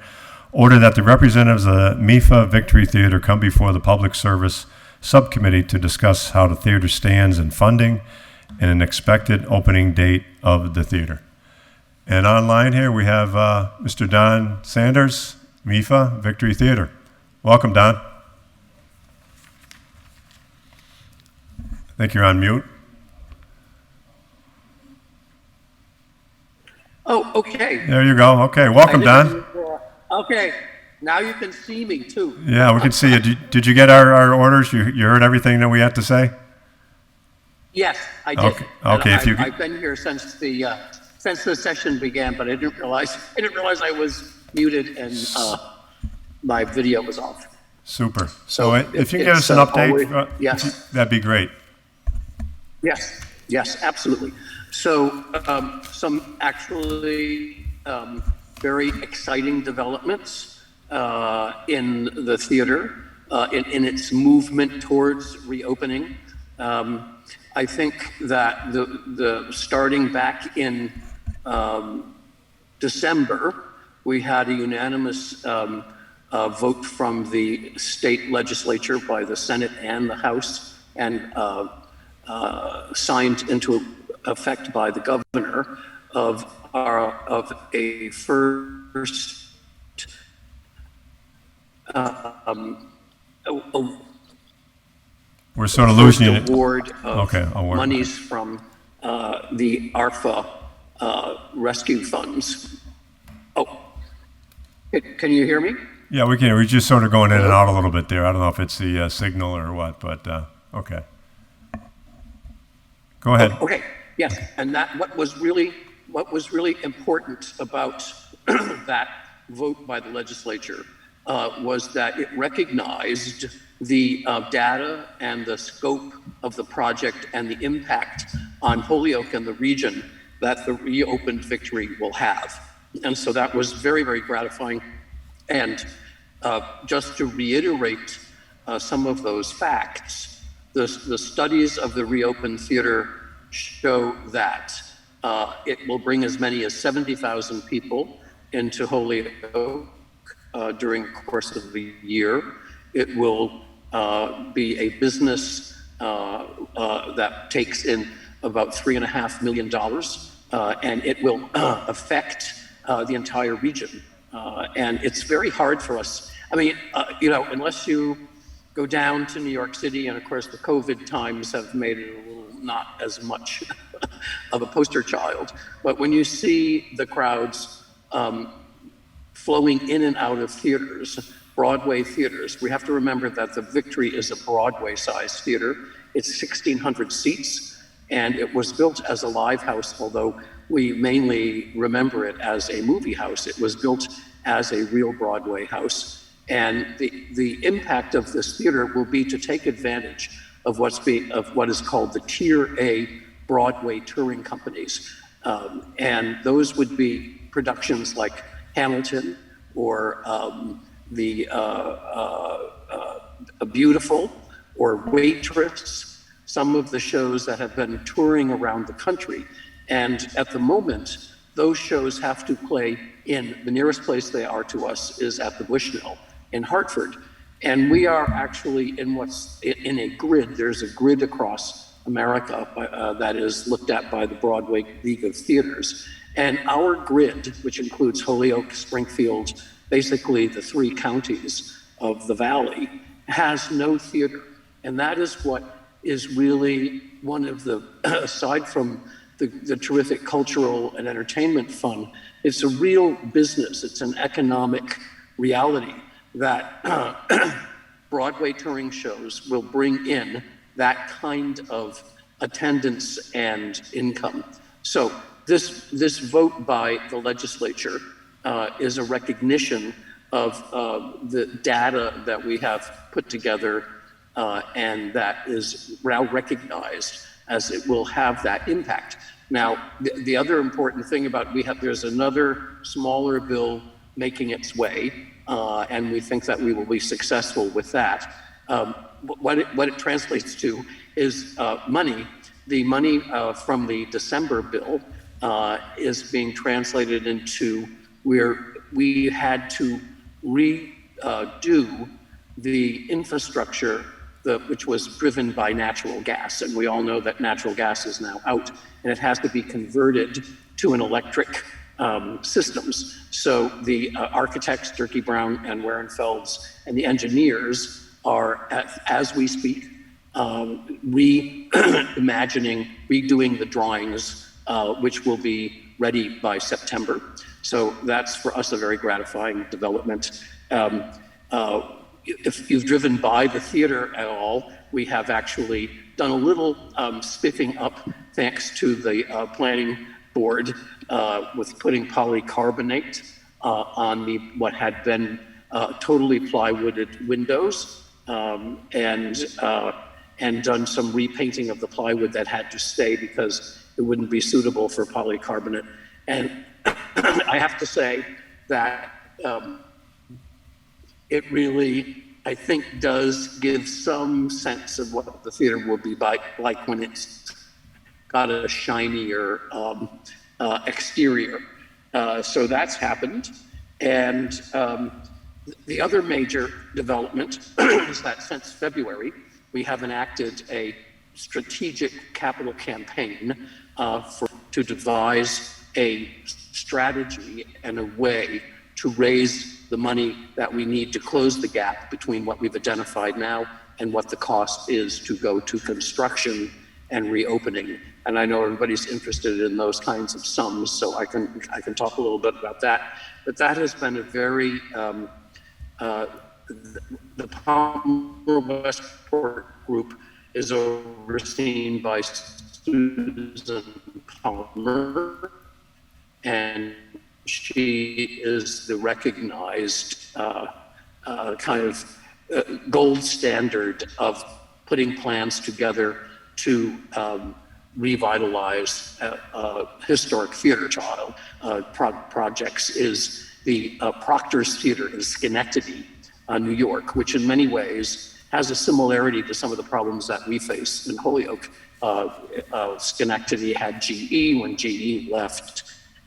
[SPEAKER 1] Order that the representatives of the MIFA Victory Theater come before the Public Service Subcommittee to discuss how the theater stands in funding and an expected opening date of the theater. And online here we have Mr. Don Sanders, MIFA Victory Theater. Welcome, Don. I think you're on mute.
[SPEAKER 7] Oh, okay.
[SPEAKER 1] There you go. Okay, welcome, Don.
[SPEAKER 7] Okay, now you can see me too.
[SPEAKER 1] Yeah, we can see you. Did you get our orders? You heard everything that we had to say?
[SPEAKER 7] Yes, I did.
[SPEAKER 1] Okay,
[SPEAKER 7] And
[SPEAKER 1] okay, if you could-
[SPEAKER 7] I've been here since the session began, but I didn't realize I was muted and my video was off.
[SPEAKER 1] Super.
[SPEAKER 7] So
[SPEAKER 1] So if you can give us an
[SPEAKER 7] it's,
[SPEAKER 1] update,
[SPEAKER 7] yes.
[SPEAKER 1] that'd be great.
[SPEAKER 7] Yes, absolutely. So some actually very exciting developments in the theater, in its movement towards reopening. I think that the starting back in December, we had a unanimous vote from the state legislature by the Senate and the House, and signed into effect by the governor of a first
[SPEAKER 1] We're sort of losing
[SPEAKER 7] first
[SPEAKER 1] it.
[SPEAKER 7] award of
[SPEAKER 1] award.
[SPEAKER 7] monies from the ARPA rescue funds. Oh, can you hear me?
[SPEAKER 1] Yeah, we can. We're just sort of going in and out a little bit there. I don't know if it's the signal or what, but okay. Go ahead.
[SPEAKER 7] Okay, yes, and that what was really important about that vote by the legislature was that it recognized the data and the scope of the project and the impact on Holyoke and the region that the reopened victory will have. And so that was very, very gratifying. And just to reiterate some of those facts, the studies of the reopened theater show that it will bring as many as 70,000 people into Holyoke during the course of the year. It will be a business that takes in about $3.5 million, and it will affect the entire region. And it's very hard for us. I mean, unless you go down to New York City, and of course the COVID times have made it a little not as much of a poster child, but when you see the crowds flowing in and out of theaters, Broadway theaters, we have to remember that the Victory is a Broadway-sized theater. It's 1,600 seats, and it was built as a live house, although we mainly remember it as a movie house. It was built as a real Broadway house. And the impact of this theater will be to take advantage of what is called the Tier A Broadway touring companies. And those would be productions like Hamilton or A Beautiful or Waitress, some of the shows that have been touring around the country. And at the moment, those shows have to play in the nearest place they are to us is at the Bushnell in Hartford. And we are actually in a grid. There's a grid across America that is looked at by the Broadway League of Theaters. And our grid, which includes Holyoke, Springfield, basically the 3 counties of the Valley, has no theater. And that is what is really one of the, aside from the terrific cultural and entertainment fund, it's a real business. It's an economic reality that Broadway touring shows will bring in that kind of attendance and income. So this vote by the legislature is a recognition of the data that we have put together and that is now recognized as it will have that impact. Now, the other important thing about there's another smaller bill making its way, and we think that we will be successful with that. What it translates to is money. The money from the December bill is being translated into where we had to redo the infrastructure which was driven by natural gas. And we all know that natural gas is now out and it has to be converted to an electric systems. So the architects, Durkee Brown and Werenfelds, and the engineers are, as we speak, reimagining, redoing the drawings, which will be ready by September. So that's for us a very gratifying development. If you've driven by the theater at all, we have actually done a little spiffing up thanks to the planning board with putting polycarbonate on what had been totally plywooded windows and done some repainting of the plywood that had to stay because it wouldn't be suitable for polycarbonate. And I have to say that it really, I think, does give some sense of what the theater will be like when it's got a shinier exterior. So that's happened. And the other major development is that since February, we have enacted a strategic capital campaign to devise a strategy and a way to raise the money that we need to close the gap between what we've identified now and what the cost is to go to construction and reopening. And I know everybody's interested in those kinds of sums, so I can talk a little bit about that. But that has been a very, the Palmer Westport group is overseen by Susan Palmer, and she is the recognized kind of gold standard of putting plans together to revitalize historic theater child projects. Is the Proctor's Theater in Schenectady, New York, which in many ways has a similarity to some of the problems that we face in Holyoke. Schenectady had GE. When GE left,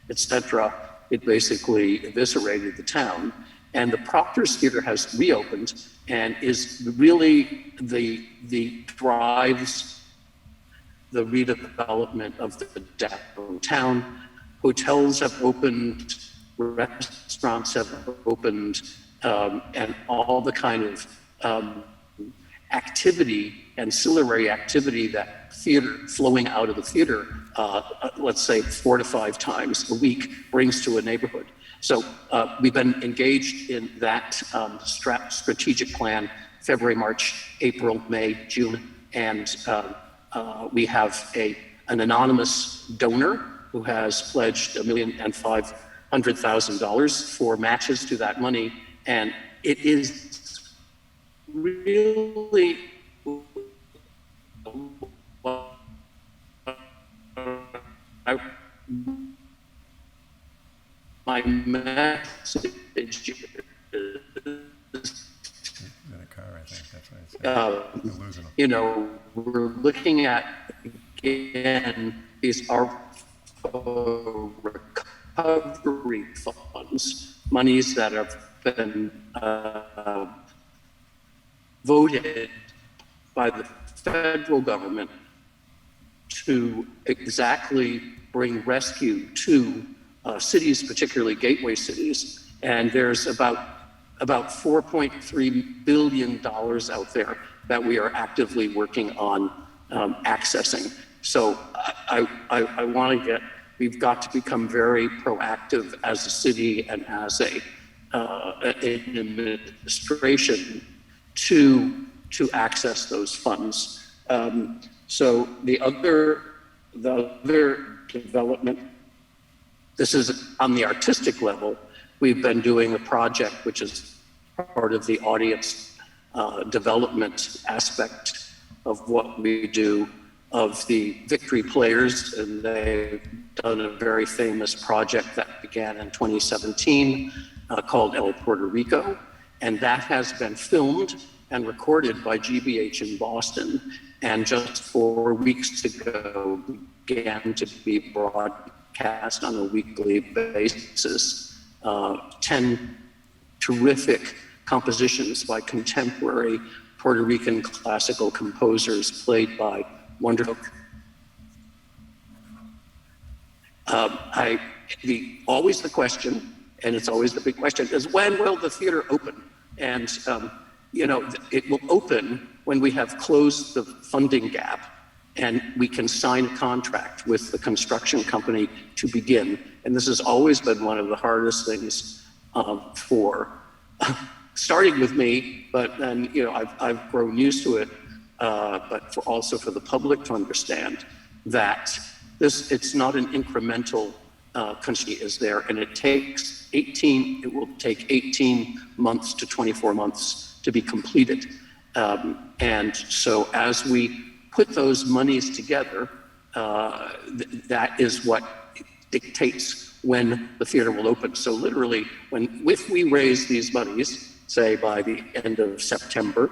[SPEAKER 7] etc., it basically eviscerated the town. And the Proctor's Theater has reopened and is really drives the redevelopment of the downtown. Hotels have opened, restaurants have opened, and all the kind of activity, ancillary activity that theater flowing out of the theater, let's say 4 to 5 times a week, brings to a neighborhood. So we've been engaged in that strategic plan, February, March, April, May, June, and we have an anonymous donor who has pledged $1,500,000 for matches to that money, and it is really my message is,
[SPEAKER 1] In a car, I think that's right. We're losing them.
[SPEAKER 7] you know, we're looking at, again, these are recovery funds, monies that have been voted by the federal government to exactly bring rescue to cities, particularly gateway cities. And there's about $4.3 billion out there that we are actively working on accessing. So I want to we've got to become very proactive as a city and as an administration to access those funds. So the other development, this is on the artistic level. We've been doing a project which is part of the audience development aspect of what we do, of the Victory Players, and they've done a very famous project that began in 2017 called El Puerto Rico, and that has been filmed and recorded by GBH in Boston, and just 4 weeks ago began to be broadcast on a weekly basis. 10 terrific compositions by contemporary Puerto Rican classical composers played by wonderful. Always the question, and it's always the big question, is when will the theater open? And you know, it will open when we have closed the funding gap and we can sign a contract with the construction company to begin. And this has always been one of the hardest things for starting with me, but then, you know, I've grown used to it, but also for the public to understand that it's not an incremental country is there, and it will take 18 months to 24 months to be completed. And so as we put those monies together, that is what dictates when the theater will open. So literally, if we raise these monies, say by the end of September,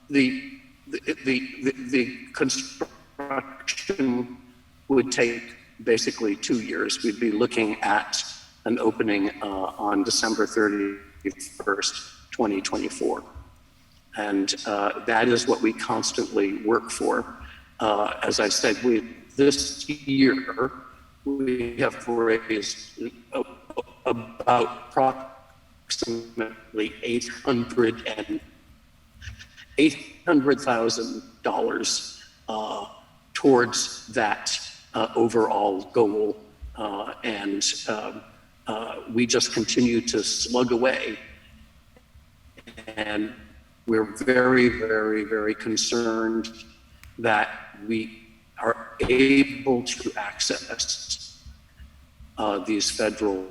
[SPEAKER 7] the construction would take basically 2 years. We'd be looking at an opening on December 31st, 2024. And that is what we constantly work for. As I said, this year, we have raised about approximately $800,000 towards that overall goal. And we just continue to slug away. And we're very, very, very concerned that we are able to access these federal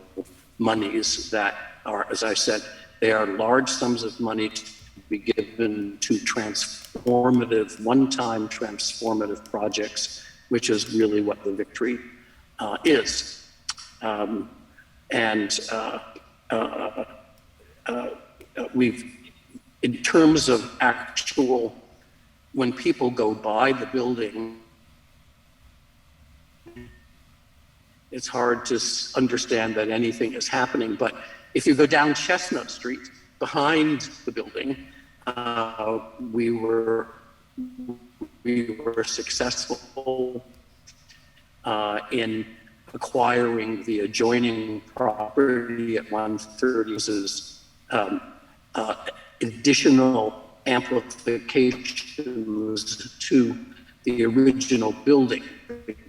[SPEAKER 7] monies that are, as I said, they are large sums of money to be given to transformative, one-time transformative projects, which is really what the victory is. We've, in terms of actual, when people go by the building, it's hard to understand that anything is happening. But if you go down Chestnut Street behind the building, we were successful in acquiring the adjoining property at 130. This is additional amplifications to the original building,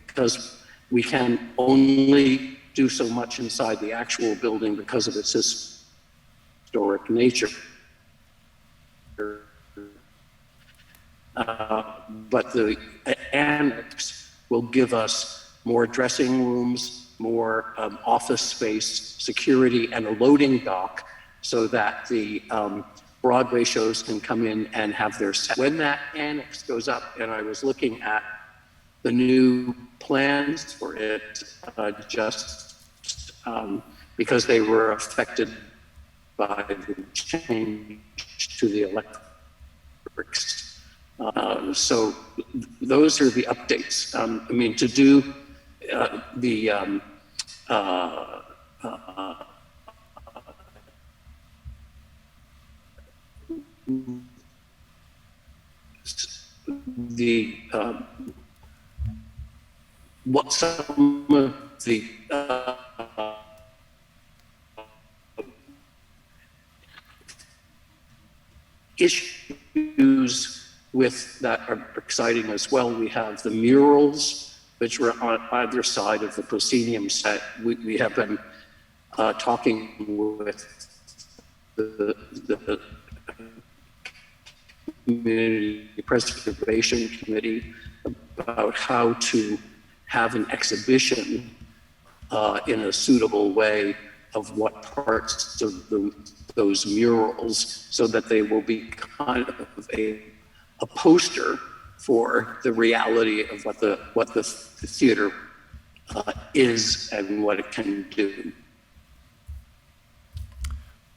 [SPEAKER 7] because we can only do so much inside the actual building because of its historic nature. But the annex will give us more dressing rooms, more office space, security, and a loading dock so that the Broadway shows can come in and have their set. When that annex goes up, and I was looking at the new plans for it because they were affected by the change to the electrics. So those are the updates. I mean, to do what some of the issues with that are exciting as well. We have the murals, which were on either side of the proscenium set. We have been talking with the Community Preservation Committee about how to have an exhibition in a suitable way of what parts of those murals, so that they will be kind of a poster for the reality of what the theater is and what it can do.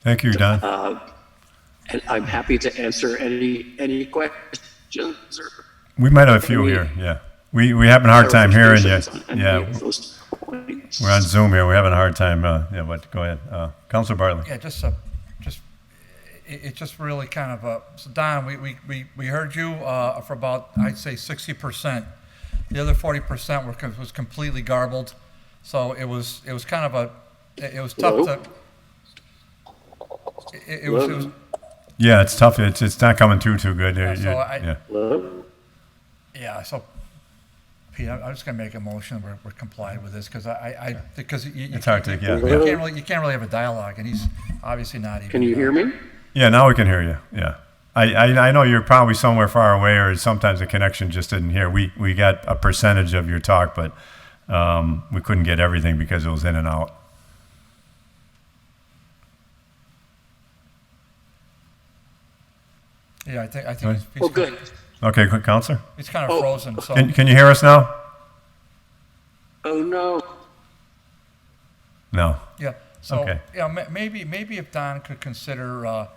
[SPEAKER 1] Thank you, Don.
[SPEAKER 7] And I'm happy to answer any questions.
[SPEAKER 1] We might have a few here, yeah. We having a hard time hearing you. Yeah, we're on Zoom here. We're having a hard time. Yeah, but go ahead, Councilor Bartley.
[SPEAKER 2] Yeah, it's just really kind of so Don, we heard you for about, I'd say 60%. The other 40% was completely garbled. So it was kind of it was tough to. It was.
[SPEAKER 1] Yeah, it's tough. It's not coming through too good.
[SPEAKER 2] So Pete, I'm just gonna make a motion. We're compliant with this because because
[SPEAKER 1] it's hard to
[SPEAKER 2] you can't really have a dialogue, and he's obviously not even.
[SPEAKER 7] Can you hear me?
[SPEAKER 1] Yeah, now we can hear you. Yeah, I know you're probably somewhere far away, or sometimes the connection just didn't hear. We got a percentage of your talk, but we couldn't get everything because it was in and out.
[SPEAKER 2] Yeah, I think.
[SPEAKER 7] Well, good.
[SPEAKER 1] Okay, quick, Counselor.
[SPEAKER 2] It's kind of
[SPEAKER 7] Oh.
[SPEAKER 2] frozen, so.
[SPEAKER 1] Can you hear us now?
[SPEAKER 7] Oh, no.
[SPEAKER 1] No.
[SPEAKER 2] Yeah, so,
[SPEAKER 1] Okay.
[SPEAKER 2] yeah, maybe if Don could consider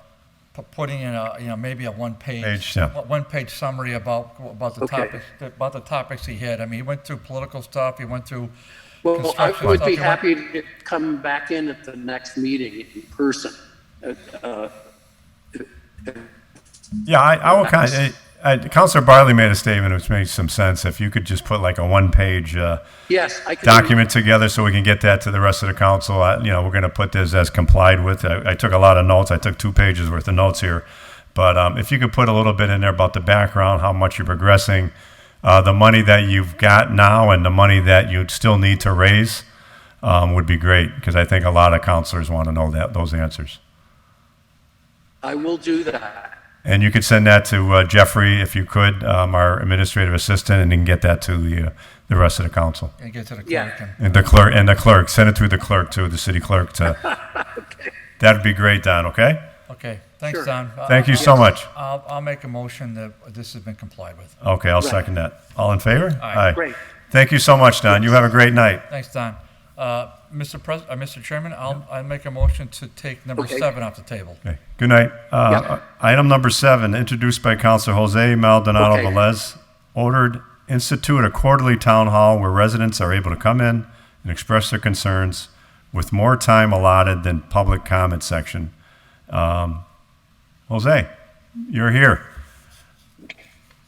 [SPEAKER 2] putting in maybe a one-page,
[SPEAKER 1] yeah.
[SPEAKER 2] one-page summary about the
[SPEAKER 7] Okay.
[SPEAKER 2] topics he had. I mean, he went through political stuff, he went through
[SPEAKER 7] Well, I
[SPEAKER 2] construction
[SPEAKER 7] would
[SPEAKER 2] stuff.
[SPEAKER 7] be
[SPEAKER 2] he went-
[SPEAKER 7] happy to come back in at the next meeting in person.
[SPEAKER 1] Yeah, I will Counselor Barley made a statement which makes some sense. If you could just put like a one-page
[SPEAKER 7] Yes, I can.
[SPEAKER 1] document together so we can get that to the rest of the council. We're going to put this as complied with. I took a lot of notes. I took 2 pages worth of notes here. But if you could put a little bit in there about the background, how much you're progressing, the money that you've got now and the money that you'd still need to raise would be great, because I think a lot of counselors want to know those answers.
[SPEAKER 7] I will do that.
[SPEAKER 1] And you could send that to Jeffrey, if you could, our administrative assistant, and you can get that to the rest of the council.
[SPEAKER 2] And get to the
[SPEAKER 7] Yeah.
[SPEAKER 2] clerk.
[SPEAKER 1] And the clerk, send it through the clerk too, the city clerk to. That'd be great, Don, okay?
[SPEAKER 2] Okay, thanks,
[SPEAKER 7] Sure.
[SPEAKER 2] Don.
[SPEAKER 1] Thank you so much.
[SPEAKER 2] I'll make a motion that this has been complied with.
[SPEAKER 1] Okay, I'll second that. All in favor?
[SPEAKER 2] Aye.
[SPEAKER 7] Great.
[SPEAKER 1] Thank you so much, Don. You have a great night.
[SPEAKER 2] Thanks, Don. Mr. Chairman, I'll make a motion to take number
[SPEAKER 7] Okay.
[SPEAKER 2] 7 off the table.
[SPEAKER 1] Okay, good night. Item number 7, introduced by Councilor Jose Maldonado
[SPEAKER 7] Okay.
[SPEAKER 1] Velez, ordered institute a quarterly town hall where residents are able to come in and express their concerns with more time allotted than public comment section. Jose, you're here.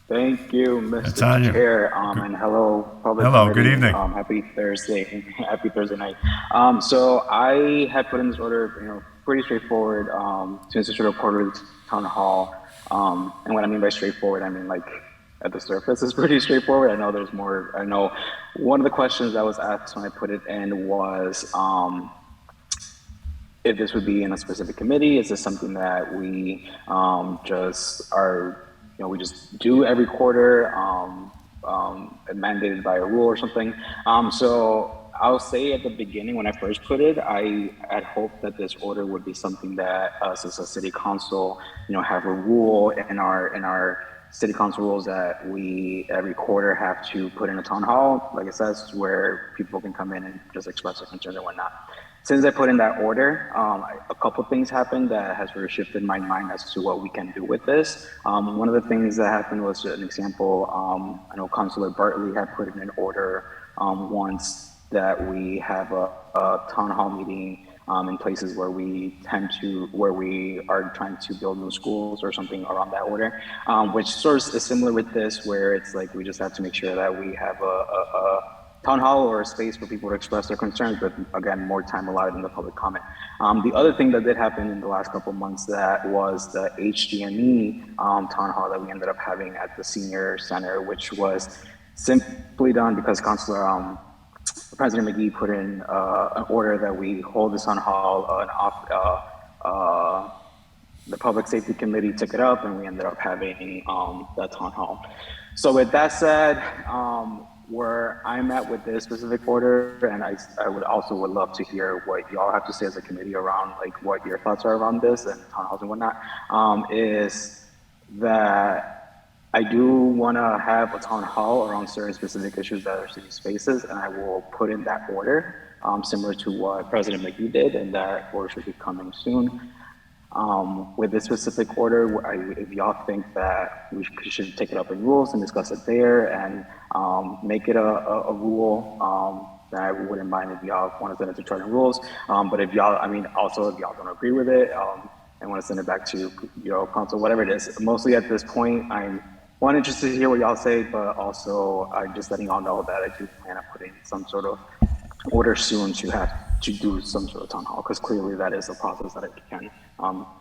[SPEAKER 8] Thank you,
[SPEAKER 1] It's on you.
[SPEAKER 8] Mr. Chair, and hello, public.
[SPEAKER 1] Hello, good
[SPEAKER 8] committee.
[SPEAKER 1] evening.
[SPEAKER 8] Happy Thursday, happy Thursday night. So I had put in this order, pretty straightforward, to institute a quarterly town hall. And what I mean by straightforward, I mean like at the surface is pretty straightforward. I know there's more. I know one of the questions that was asked when I put it in was, if this would be in a specific committee. Is this something that we just are, we just do every quarter, mandated by a rule or something? So I'll say at the beginning when I first put it, I had hoped that this order would be something that us as a city council, have a rule in our city council rules that we every quarter have to put in a town hall, like it says, where people can come in and just express their concerns and whatnot. Since I put in that order, a couple things happened that has sort of shifted my mind as to what we can do with this. One of the things that happened was an example. I know Councilor Bartley had put in an order once that we have a town hall meeting in places where we are trying to build new schools or something around that order, which sort of is similar with this, where it's like we just have to make sure that we have a town hall or a space for people to express their concerns, but again, more time allotted in the public comment. The other thing that did happen in the last couple of months, that was the HDME town hall that we ended up having at the senior center, which was simply done because Councilor President McGee put in an order that we hold this town hall, the Public Safety Committee took it up, and we ended up having that town hall. So with that said, where I'm at with this specific order, and I would love to hear what y'all have to say as a committee around like what your thoughts are around this and town halls and whatnot, is that I do want to have a town hall around certain specific issues that our city faces, and I will put in that order, similar to what President McGee did, and that order should be coming soon. With this specific order, if y'all think that we should take it up in rules and discuss it there and make it a rule, then I wouldn't mind if y'all want to send it to charter rules. But if y'all, also if y'all don't agree with it and want to send it back to council, whatever it is. Mostly at this point, I'm interested to hear what y'all say, but also I'm just letting y'all know that I do plan on putting some sort of order soon to have to do some sort of town hall, because clearly that is a process that I can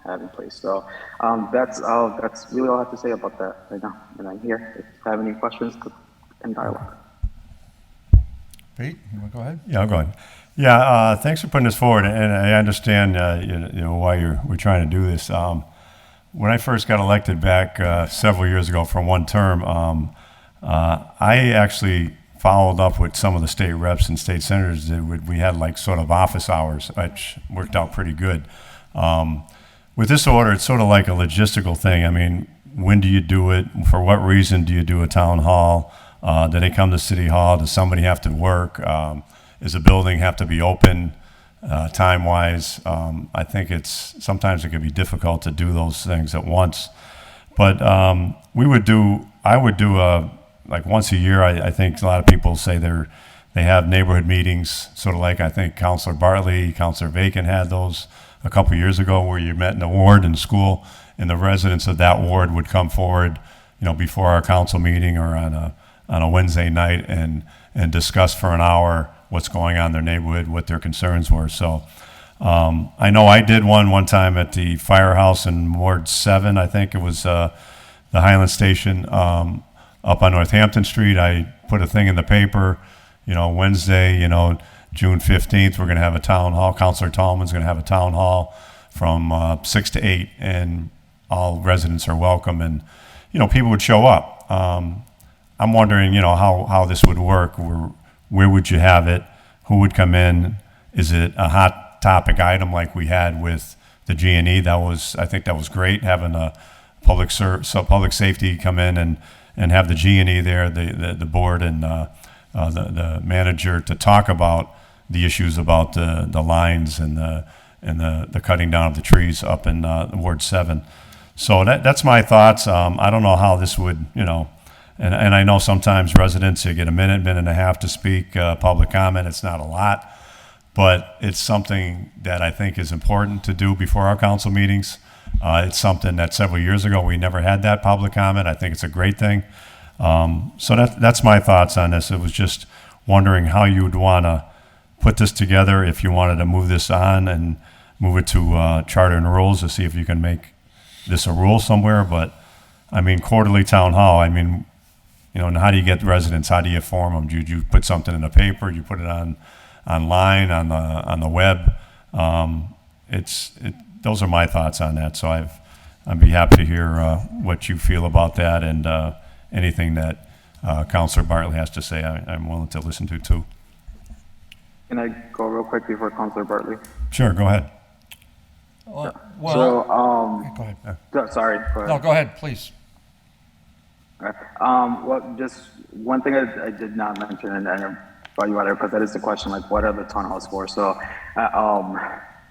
[SPEAKER 8] have in place. So that's really all I have to say about that right now. And I'm here if you have any questions and dialogue.
[SPEAKER 2] Pete, you want to go ahead?
[SPEAKER 1] Yeah, I'll go ahead. Yeah, thanks for putting this forward, and I understand why we're trying to do this. When I first got elected back several years ago for one term, I actually followed up with some of the state reps and state senators. We had like sort of office hours, which worked out pretty good. With this order, it's sort of like a logistical thing. when do you do it? For what reason do you do a town hall? Do they come to City Hall? Does somebody have to work? Does a building have to be open time-wise? I think sometimes it can be difficult to do those things at once. But I would do like once a year. I think a lot of people say they have neighborhood meetings, sort of like I think Councilor Bartley, Councilor Bacon had those a couple years ago, where you met in a ward in school, and the residents of that ward would come forward, before our council meeting or on a Wednesday night and discuss for an hour what's going on in their neighborhood, what their concerns were. So I know I did one time at the firehouse in Ward 7, I think it was the Highland Station up on Northampton Street. I put a thing in the paper, Wednesday, June 15th, we're going to have a town hall. Councilor Tallman's going to have a town hall from 6 to 8, and all residents are welcome, and people would show up. I'm wondering, how this would work. Where would you have it? Who would come in? Is it a hot topic item like we had with the G&E? I think that was great, having a public safety come in and have the G&E there, the board and the manager, to talk about the issues about the lines and the cutting down of the trees up in Ward 7. So that's my thoughts. I don't know how this would, and I know sometimes residents, you get a minute and a half to speak, public comment. It's not a lot, but it's something that I think is important to do before our council meetings. It's something that several years ago we never had that public comment. I think it's a great thing. So that's my thoughts on this. It was just wondering how you would want to put this together, if you wanted to move this on and move it to charter and rules to see if you can make this a rule somewhere. But I mean, quarterly town hall, I mean, and how do you get residents? How do you form them? Do you put something in the paper? Do you put it online on the web? Those are my thoughts on that. So I'd be happy to hear what you feel about that, and anything that Councilor Bartley has to say. I'm willing to listen to too.
[SPEAKER 8] Can I go real quick before Councilor Bartley?
[SPEAKER 1] Sure, go ahead.
[SPEAKER 2] Well, go ahead.
[SPEAKER 8] Sorry. Go ahead.
[SPEAKER 2] No, go ahead, please.
[SPEAKER 8] Okay. Well, just one thing I did not mention, and I brought you out there because that is the question, like, what are the town halls for? So,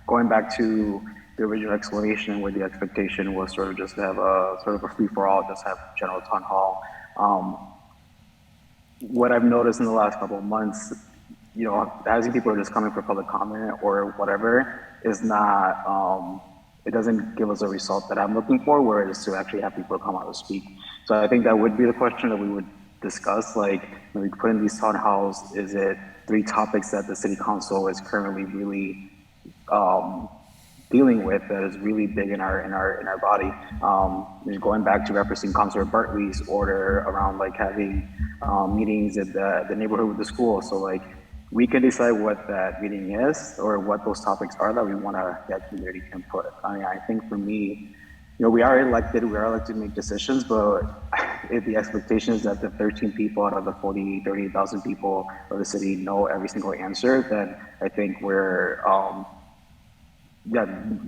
[SPEAKER 8] going back to the original explanation, where the expectation was sort of just to have a sort of a free-for-all, just have general town hall. What I've noticed in the last couple of months, as people are just coming for public comment or whatever, is not, it doesn't give us a result that I'm looking for, where it is to actually have people come out and speak. So I think that would be the question that we would discuss. Like, when we put in these town halls, is it 3 topics that the city council is currently really dealing with, that is really big in our body? Going back to referencing Councilor Bartley's order around like having meetings at the neighborhood with the school. So like, we can decide what that meeting is, or what those topics are that we want to get community input. I mean, I think for me, we are elected to make decisions, but if the expectation is that the 13 people out of the 30,000 people of the city know every single answer, then I think we're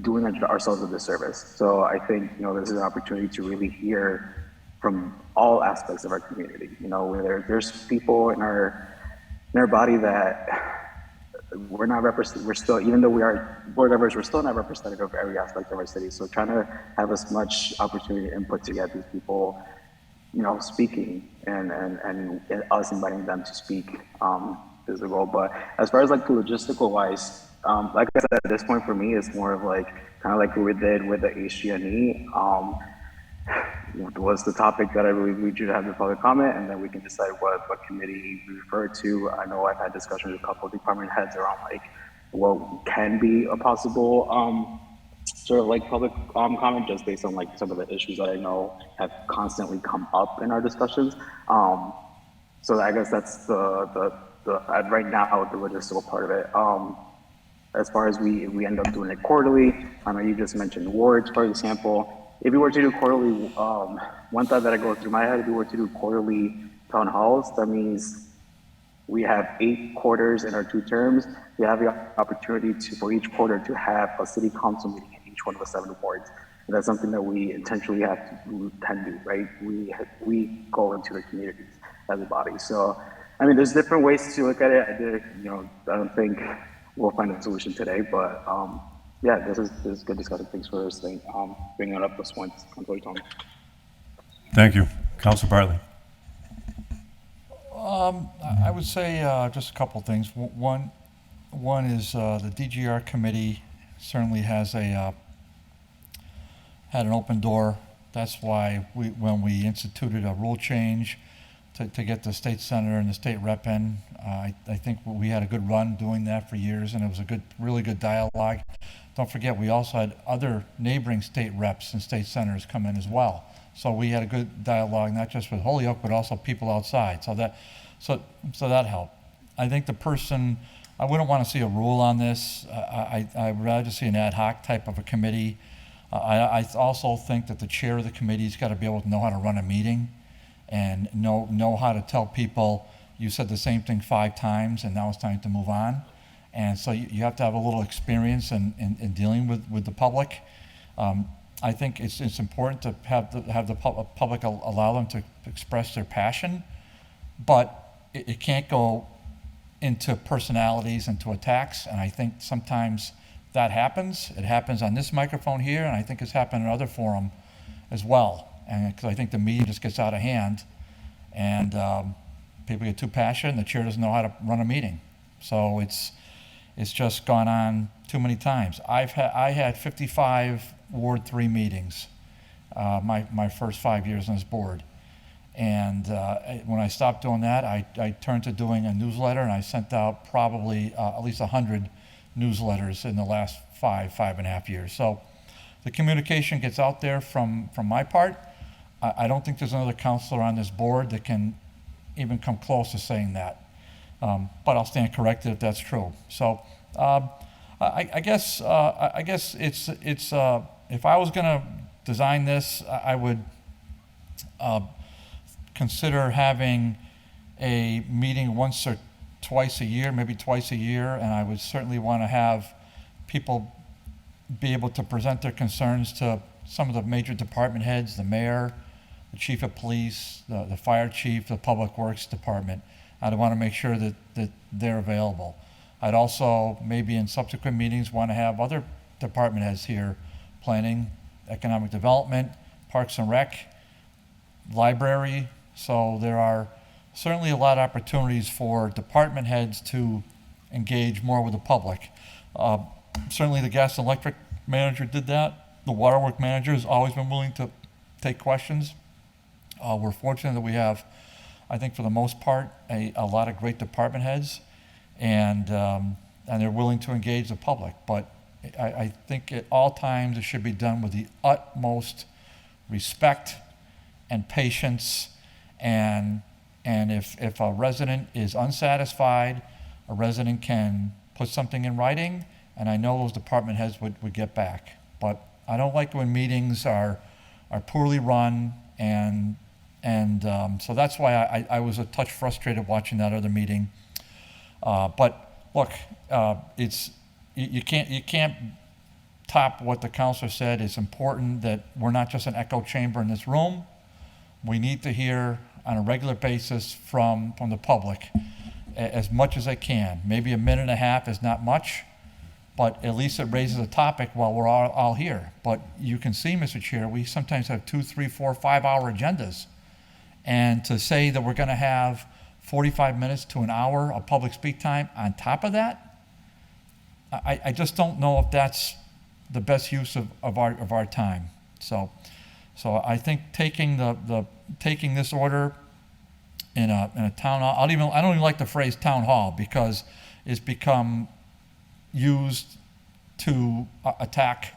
[SPEAKER 8] doing ourselves a disservice. So I think, this is an opportunity to really hear from all aspects of our community. Where there's people in our body that we're not represented. We're still, even though we are board members, we're still not representative of every aspect of our city. So trying to have as much opportunity and input to get these people, speaking and us inviting them to speak is the goal. But as far as like the logistical wise, like I said, at this point for me, it's more of like kind of like what we did with the HGNE. Was the topic that I believe we should have the public comment, and then we can decide what committee we refer to. I know I've had discussions with a couple of department heads around like what can be a possible sort of like public comment, just based on like some of the issues that I know have constantly come up in our discussions. So I guess that's the right now the logistical part of it. As far as we end up doing it quarterly, I know you just mentioned wards, for example. If we were to do quarterly, one thought that I go through my head, if we were to do quarterly town halls, that means we have 8 quarters in our 2 terms. We have the opportunity for each quarter to have a city council meeting in each one of the 7 wards. And that's something that we intentionally can do, right? We go into the communities as a body. So, I mean, there's different ways to look at it. I don't think we'll find a solution today, but yeah, this is good discussion. Thanks for bringing up those points, Councilor Tony.
[SPEAKER 1] Thank you. Councilor Bartley.
[SPEAKER 2] I would say just a couple things. One is the DGR committee certainly has had an open door. That's why when we instituted a rule change to get the state senator and the state rep in, I think we had a good run doing that for years, and it was a really good dialogue. Don't forget, we also had other neighboring state reps and state senators come in as well. So we had a good dialogue, not just with Holyoke, but also people outside. So that helped. I think I wouldn't want to see a rule on this. I'd rather just see an ad hoc type of a committee. I also think that the chair of the committee's got to be able to know how to run a meeting and know how to tell people, you said the same thing 5 times and now it's time to move on. And so you have to have a little experience in dealing with the public. I think it's important to have the public allow them to express their passion, but it can't go into personalities and to attacks. And I think sometimes that happens. It happens on this microphone here, and I think it's happened in other forum as well. And because I think the meeting just gets out of hand, and people get too passionate, and the chair doesn't know how to run a meeting. So it's just gone on too many times. I had 55 Ward 3 meetings my first 5 years on this board. And when I stopped doing that, I turned to doing a newsletter, and I sent out probably at least 100 newsletters in the last 5.5 years. So the communication gets out there from my part. I don't think there's another counselor on this board that can even come close to saying that. But I'll stand corrected if that's true. So I guess it's if I was going to design this, I would consider having a meeting once or twice a year, maybe twice a year, and I would certainly want to have people be able to present their concerns to some of the major department heads, the mayor, the chief of police, the fire chief, the public works department. I'd want to make sure that they're available. I'd also, maybe in subsequent meetings, want to have other department heads here, planning, economic development, parks and rec, library. So there are certainly a lot of opportunities for department heads to engage more with the public. Certainly the gas and electric manager did that. The waterwork manager has always been willing to take questions. We're fortunate that we have, I think for the most part, a lot of great department heads, and they're willing to engage the public. But I think at all times it should be done with the utmost respect and patience, and if a resident is unsatisfied, a resident can put something in writing, and I know those department heads would get back. But I don't like when meetings are poorly run, and so that's why I was a touch frustrated watching that other meeting. But look, you can't top what the counselor said. It's important that we're not just an echo chamber in this room. We need to hear on a regular basis from the public as much as they can. Maybe a minute and a half is not much, but at least it raises a topic while we're all here. But you can see, Mr. Chair, we sometimes have 2, 3, 4, 5 hour agendas. And to say that we're going to have 45 minutes to an hour of public speak time on top of that, I just don't know if that's the best use of our time. So I think taking this order in a town hall, I don't even like the phrase town hall, because it's become used to attack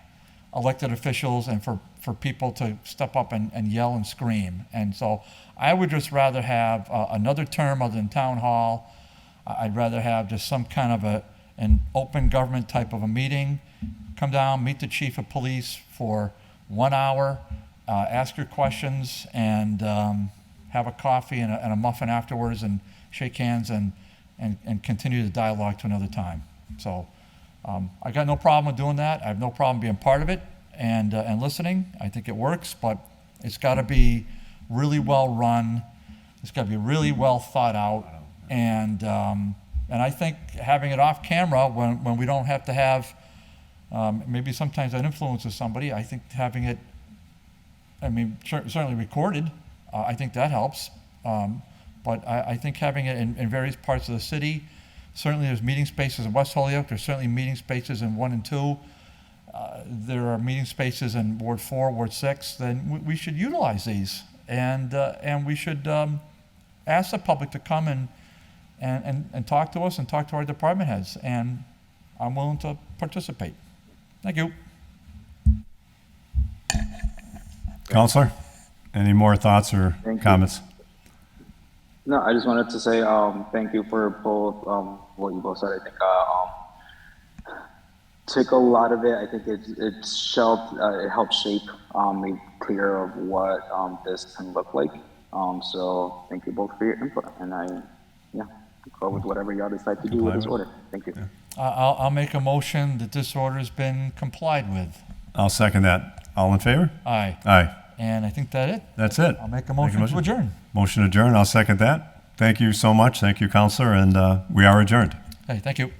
[SPEAKER 2] elected officials and for people to step up and yell and scream. And so I would just rather have another term other than town hall. I'd rather have just some kind of an open government type of a meeting. Come down, meet the chief of police for 1 hour, ask your questions, and have a coffee and a muffin afterwards, and shake hands and continue the dialogue to another time. So I got no problem with doing that. I have no problem being part of it. and listening. I think it works, but it's got to be really well run. It's got to be really well thought out, and I think having it off camera when we don't have to have, maybe sometimes that influences somebody. I think having it, certainly recorded, I think that helps. But I think having it in various parts of the city, certainly there's meeting spaces in West Holyoke, there's certainly meeting spaces in 1 and 2. There are meeting spaces in Ward 4, Ward 6, then we should utilize these. And we should ask the public to come and talk to us and talk to our department heads. And I'm willing to participate. Thank you.
[SPEAKER 1] Counselor, any more thoughts or
[SPEAKER 8] Thank you.
[SPEAKER 1] comments?
[SPEAKER 8] No, I just wanted to say thank you for both what you both said. I think took a lot of it. I think it helped shape, made clear of what this can look like. So thank you both for your input, and I go with whatever y'all decide to do with this order. Thank you.
[SPEAKER 2] I'll make a motion that this order has been complied with.
[SPEAKER 1] I'll second that. All in favor?
[SPEAKER 2] Aye.
[SPEAKER 1] Aye.
[SPEAKER 2] And I think that's it.
[SPEAKER 1] That's it.
[SPEAKER 2] I'll make a motion to adjourn.
[SPEAKER 1] Motion adjourned. I'll second that. Thank you so much. Thank you, Counselor, and we are adjourned.
[SPEAKER 2] Okay, thank you.